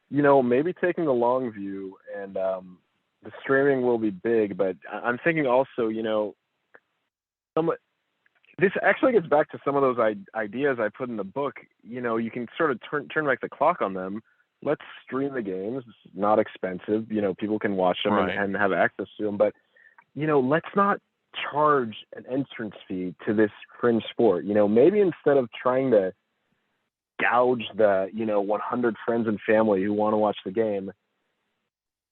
maybe taking the long view, and the streaming will be big, but I'm thinking also, this actually gets back to some of those ideas I put in the book. You can sort of turn back the clock on them. Let's stream the games. It's not expensive. People can watch them and have access to them, but let's not charge an entrance fee to this fringe sport. Maybe instead of trying to gouge the 100 friends and family who want to watch the game,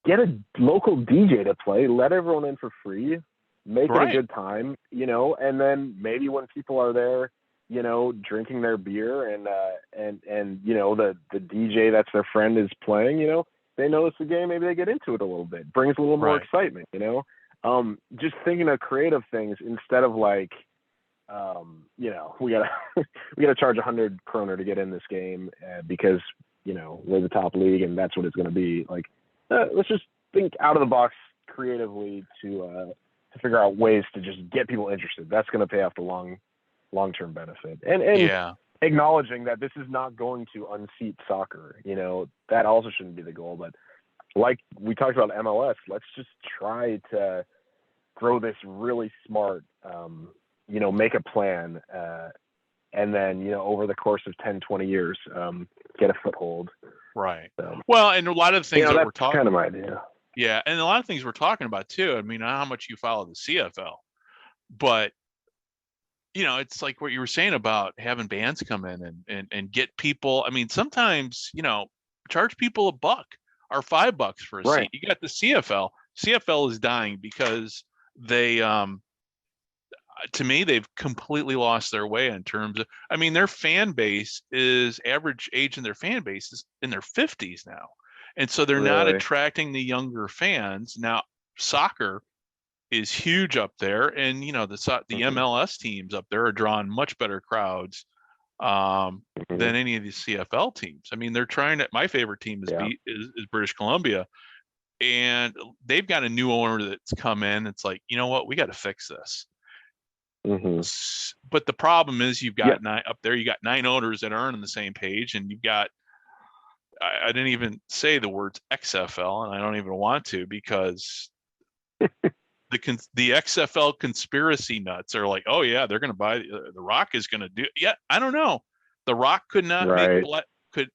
get a local DJ to play, let everyone in for free, make it a good time, and then maybe when people are there, drinking their beer and the DJ that's their friend is playing, they notice the game, maybe they get into it a little bit, brings a little more excitement, just thinking of creative things instead of like, we gotta charge 100 kroner to get in this game because we're the top league and that's what it's going to be. Like, let's just think out of the box creatively to figure out ways to just get people interested. That's going to pay off the long-term benefit. And acknowledging that this is not going to unseat soccer. That also shouldn't be the goal. But like we talked about MLS, let's just try to grow this really smart, make a plan, and then, over the course of 10, 20 years, get a foothold. Right. So, well, and a lot of the things that we're talking kind of my idea. Yeah. And a lot of things we're talking about too. I mean, how much you follow the CFL, but it's like what you were saying about having bands come in and get people. I mean, sometimes, charge people $1 or $5 for a seat. You got the CFL. CFL is dying because they, to me, they've completely lost their way in terms of, their fan base is, average age in their fan base is in their 50s now. And so they're not attracting the younger fans. Now, soccer is huge up there, and the MLS teams up there are drawing much better crowds than any of the CFL teams. They're trying to. My favorite team is British Columbia, and they've got a new owner that's come in. It's like, what, we got to fix this. But the problem is you've got 9 up there. You got 9 owners that aren't on the same page, and you've got I didn't even say the words XFL, and I don't even want to, because the XFL conspiracy nuts are like, oh yeah, they're going to buy, the Rock is going to do. Yeah, I don't know. The Rock could not could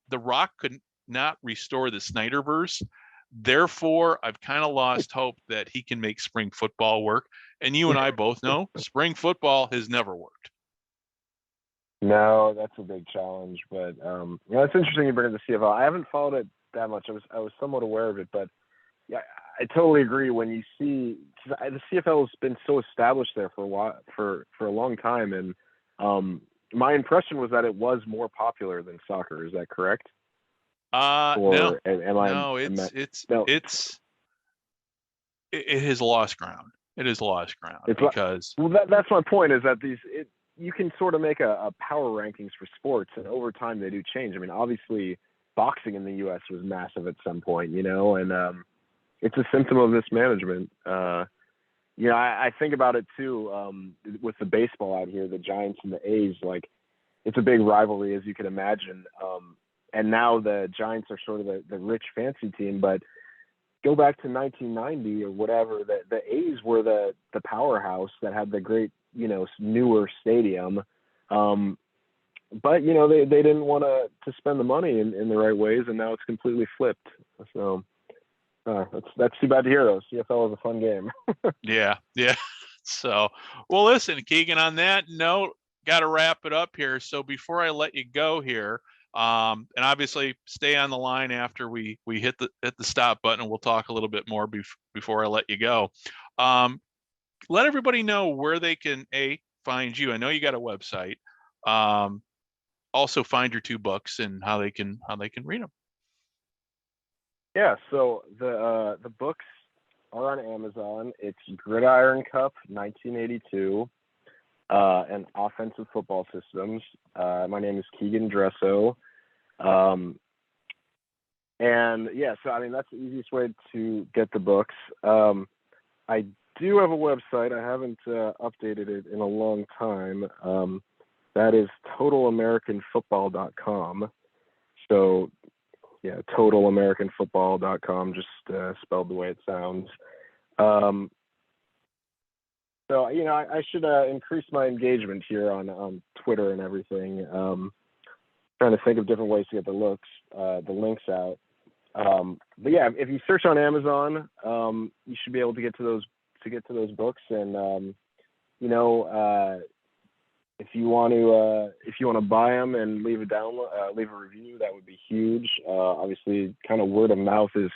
not restore the Snyderverse. Therefore, I've kind of lost hope that he can make spring football work. And you and I both know spring football has never worked. No, that's a big challenge. But it's interesting you bring up the CFL. I haven't followed it that much. I was somewhat aware of it, but yeah, I totally agree. When you see the CFL has been so established there for a while, for a long time, and my impression was that it was more popular than soccer. Is that correct? No, it has lost ground. It has lost ground because that's my point. Is that you can sort of make a power rankings for sports, and over time they do change. I mean, obviously, boxing in the U.S. was massive at some point, and it's a symptom of mismanagement. I think about it too with the baseball out here, the Giants and the A's. Like, it's a big rivalry, as you can imagine. And now the Giants are sort of the rich, fancy team. But go back to 1990 or whatever, the A's were the powerhouse that had the great, newer stadium. But, they didn't want to spend the money in the right ways, and now it's completely flipped. So that's too bad to hear, though. CFL is a fun game. Yeah. So, well, listen, Keegan, on that note, got to wrap it up here. So before I let you go here, and obviously stay on the line after we hit the stop button, and we'll talk a little bit more before I let you go. Let everybody know where they can find you. I know you got a website. Also find your 2 books and how they can read them. Yeah, so the books are on Amazon. It's Gridiron Cup 1982 and Offensive Football Systems. My name is Keegan Dresso. And yeah, so I mean, that's the easiest way to get the books. I do have a website. I haven't updated it in a long time. That is totalamericanfootball.com. So yeah, totalamericanfootball.com, just spelled the way it sounds. So, I should increase my engagement here on Twitter and everything. Trying to think of different ways to get the links out. But yeah, if you search on Amazon, you should be able to get to those books. And if you want to buy them and leave a review, that would be huge. Obviously, kind of word of mouth is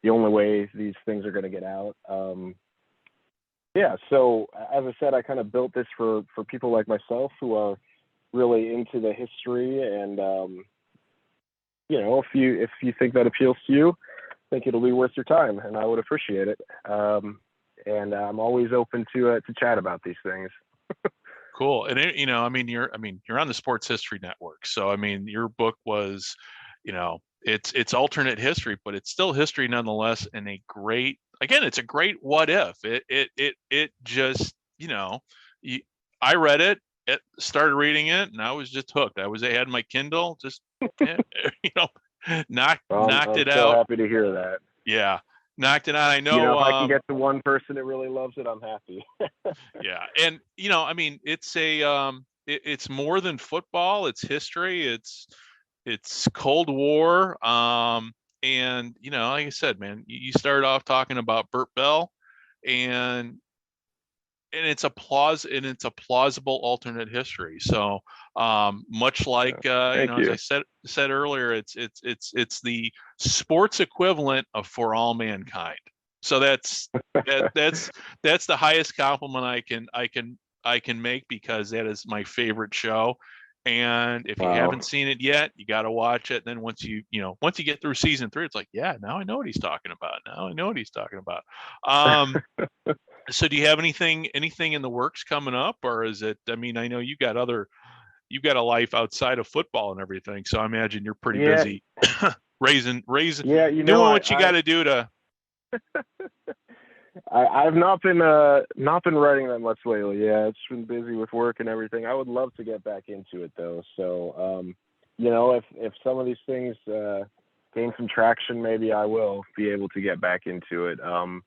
the only way these things are going to get out. Yeah, so as I said, I kind of built this for people like myself who are really into the history, and if you think that appeals to you, I think it'll be worth your time, and I would appreciate it. And I'm always open to chat about these things. Cool. And you're on the Sports History Network, so I mean, your book was, it's alternate history, but it's still history nonetheless, and it's a great what if. It just, I read it, started reading it, and I was just hooked. I had my Kindle, just knocked it out. I'm so happy to hear that. Yeah, knocked it out. I know. If I can get to one person that really loves it, I'm happy. Yeah, and it's more than football. It's history. It's Cold War. And like I said, man, you started off talking about Burt Bell, and it's a plausible alternate history. So much like as I said earlier, it's the sports equivalent of For All Mankind. So that's the highest compliment I can make, because that is my favorite show. And if you haven't seen it yet, you got to watch it. Then once you get through season 3, it's like, yeah, now I know what he's talking about. So do you have anything in the works coming up, or is it, I know you've got a life outside of football and everything. So I imagine you're pretty busy raising, doing what you got to do to. I've not been writing that much lately. Yeah, it's been busy with work and everything. I would love to get back into it though. So, if some of these things gain some traction, maybe I will be able to get back into it. I'm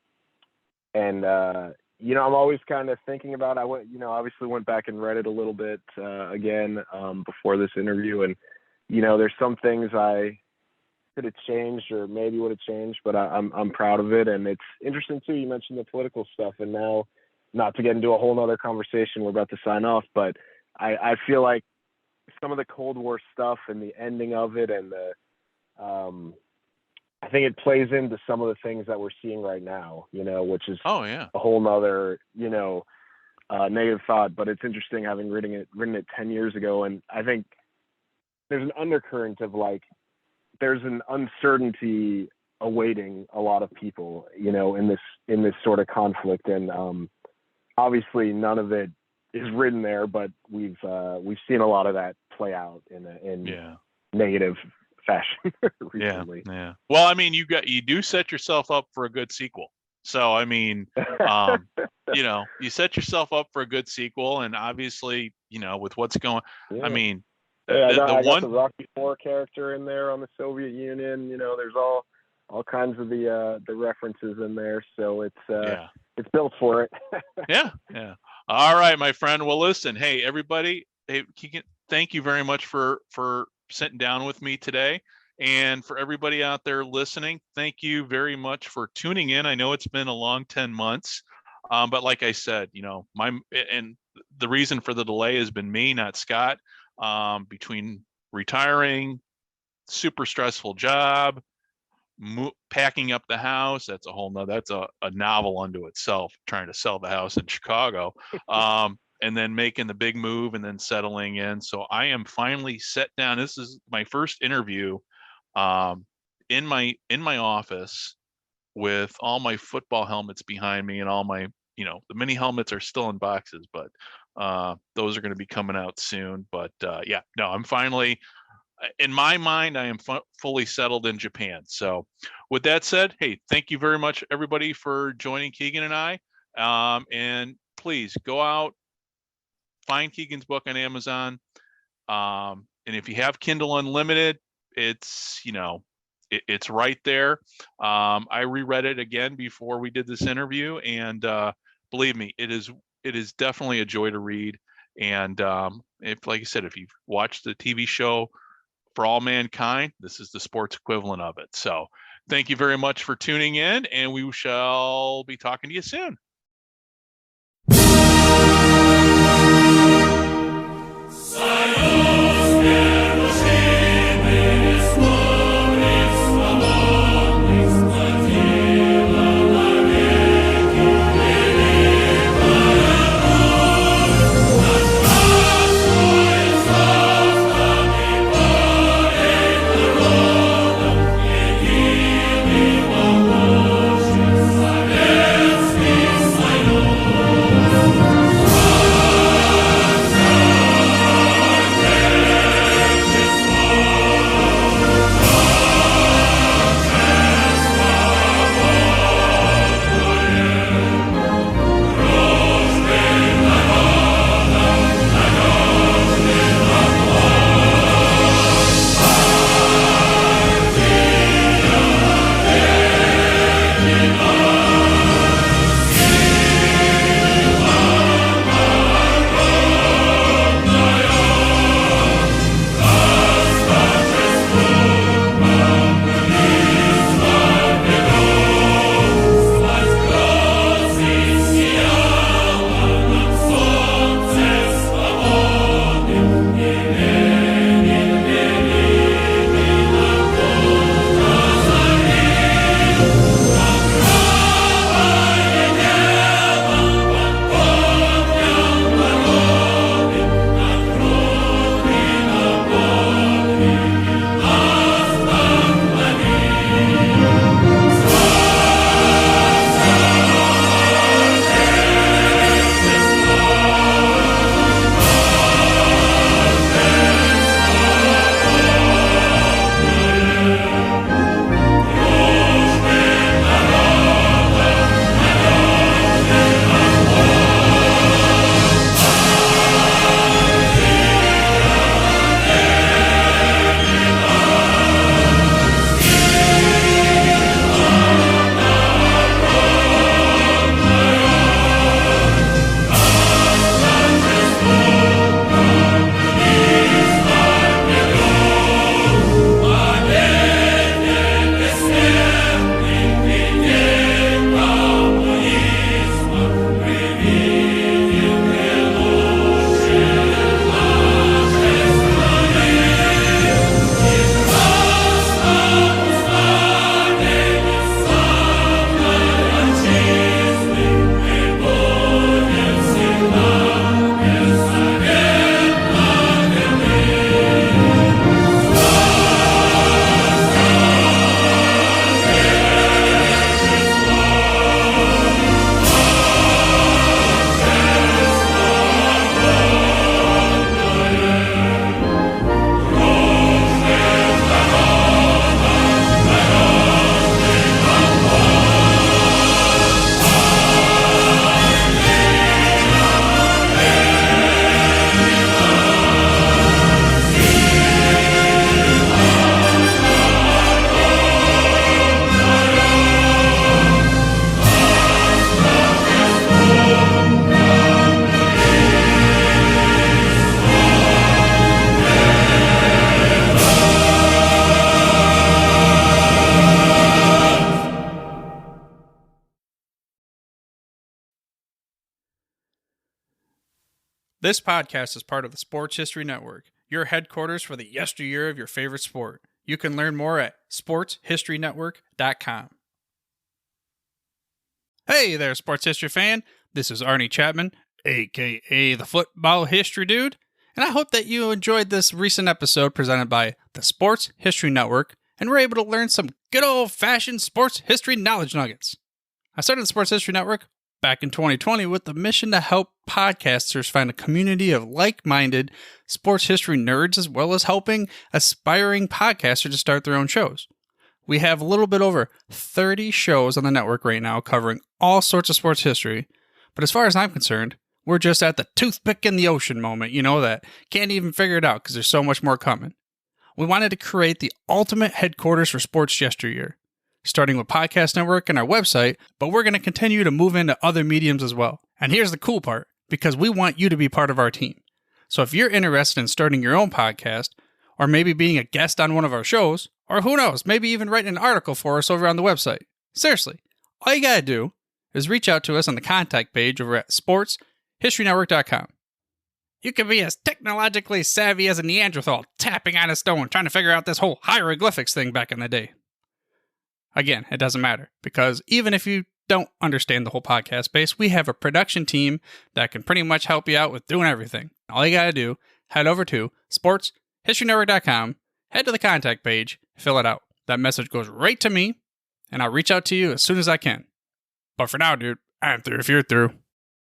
always kind of thinking about, obviously went back and read it a little bit again before this interview. And, there's some things I could have changed or maybe would have changed, but I'm proud of it. And it's interesting too. You mentioned the political stuff, and now, not to get into a whole nother conversation, we're about to sign off, but I feel like some of the Cold War stuff and the ending of it and I think it plays into some of the things that we're seeing right now, which is a whole nother, negative thought, but it's interesting having written it 10 years ago. And I think there's an undercurrent of there's an uncertainty awaiting a lot of people, in this sort of conflict. And obviously none of it is written there, but we've seen a lot of that play out in negative fashion recently. Yeah. Well, I mean, you do set yourself up for a good sequel. So, I mean, you set yourself up for a good sequel, and obviously, with what's going, I mean, I got the Rocky IV character in there on the Soviet Union. There's all kinds of the references in there, so it's built for it. Yeah. All right, my friend. Well, listen, hey, everybody, thank you very much for sitting down with me today. And for everybody out there listening, thank you very much for tuning in. I know it's been a long 10 months, but like I said, and the reason for the delay has been me, not Scott. Between retiring, super stressful job, packing up the house, that's a novel unto itself, trying to sell the house in Chicago, and then making the big move and then settling in. So I am finally set down. This is my first interview in my office with all my football helmets behind me and all my, the mini helmets are still in boxes, but those are going to be coming out soon. But I'm finally, in my mind, I am fully settled in Japan. So with that said, hey, thank you very much, everybody, for joining Keegan and I. And please go out, find Keegan's book on Amazon. And if you have Kindle Unlimited, it's, it's right there. I reread it again before we did this interview, and believe me, it is definitely a joy to read. And like I said, if you've watched the TV show For All Mankind, this is the sports equivalent of it. So thank you very much for tuning in, and we shall be talking to you soon. Peace. This podcast is part of the Sports History Network, your headquarters for the yesteryear of your favorite sport. You can learn more at sportshistorynetwork.com. Hey there, sports history fan. This is Arnie Chapman, aka the Football History Dude, and I hope that you enjoyed this recent episode presented by the Sports History Network and were able to learn some good old-fashioned sports history knowledge nuggets. I started the Sports History Network back in 2020 with the mission to help podcasters find a community of like-minded sports history nerds, as well as helping aspiring podcasters to start their own shows. We have a little bit over 30 shows on the network right now covering all sorts of sports history, but as far as I'm concerned, we're just at the toothpick in the ocean moment, that can't even figure it out because there's so much more coming. We wanted to create the ultimate headquarters for sports yesteryear, starting with Podcast Network and our website, but we're going to continue to move into other mediums as well. And here's the cool part, because we want you to be part of our team. So if you're interested in starting your own podcast, or maybe being a guest on one of our shows, or who knows, maybe even writing an article for us over on the website, seriously, all you got to do is reach out to us on the contact page over at sportshistorynetwork.com. You can be as technologically savvy as a Neanderthal tapping on a stone trying to figure out this whole hieroglyphics thing back in the day. Again, it doesn't matter, because even if you don't understand the whole podcast space, we have a production team that can pretty much help you out with doing everything. All you got to do, head over to sportshistorynetwork.com, head to the contact page, fill it out. That message goes right to me, and I'll reach out to you as soon as I can. But for now, dude, I'm through if you're through.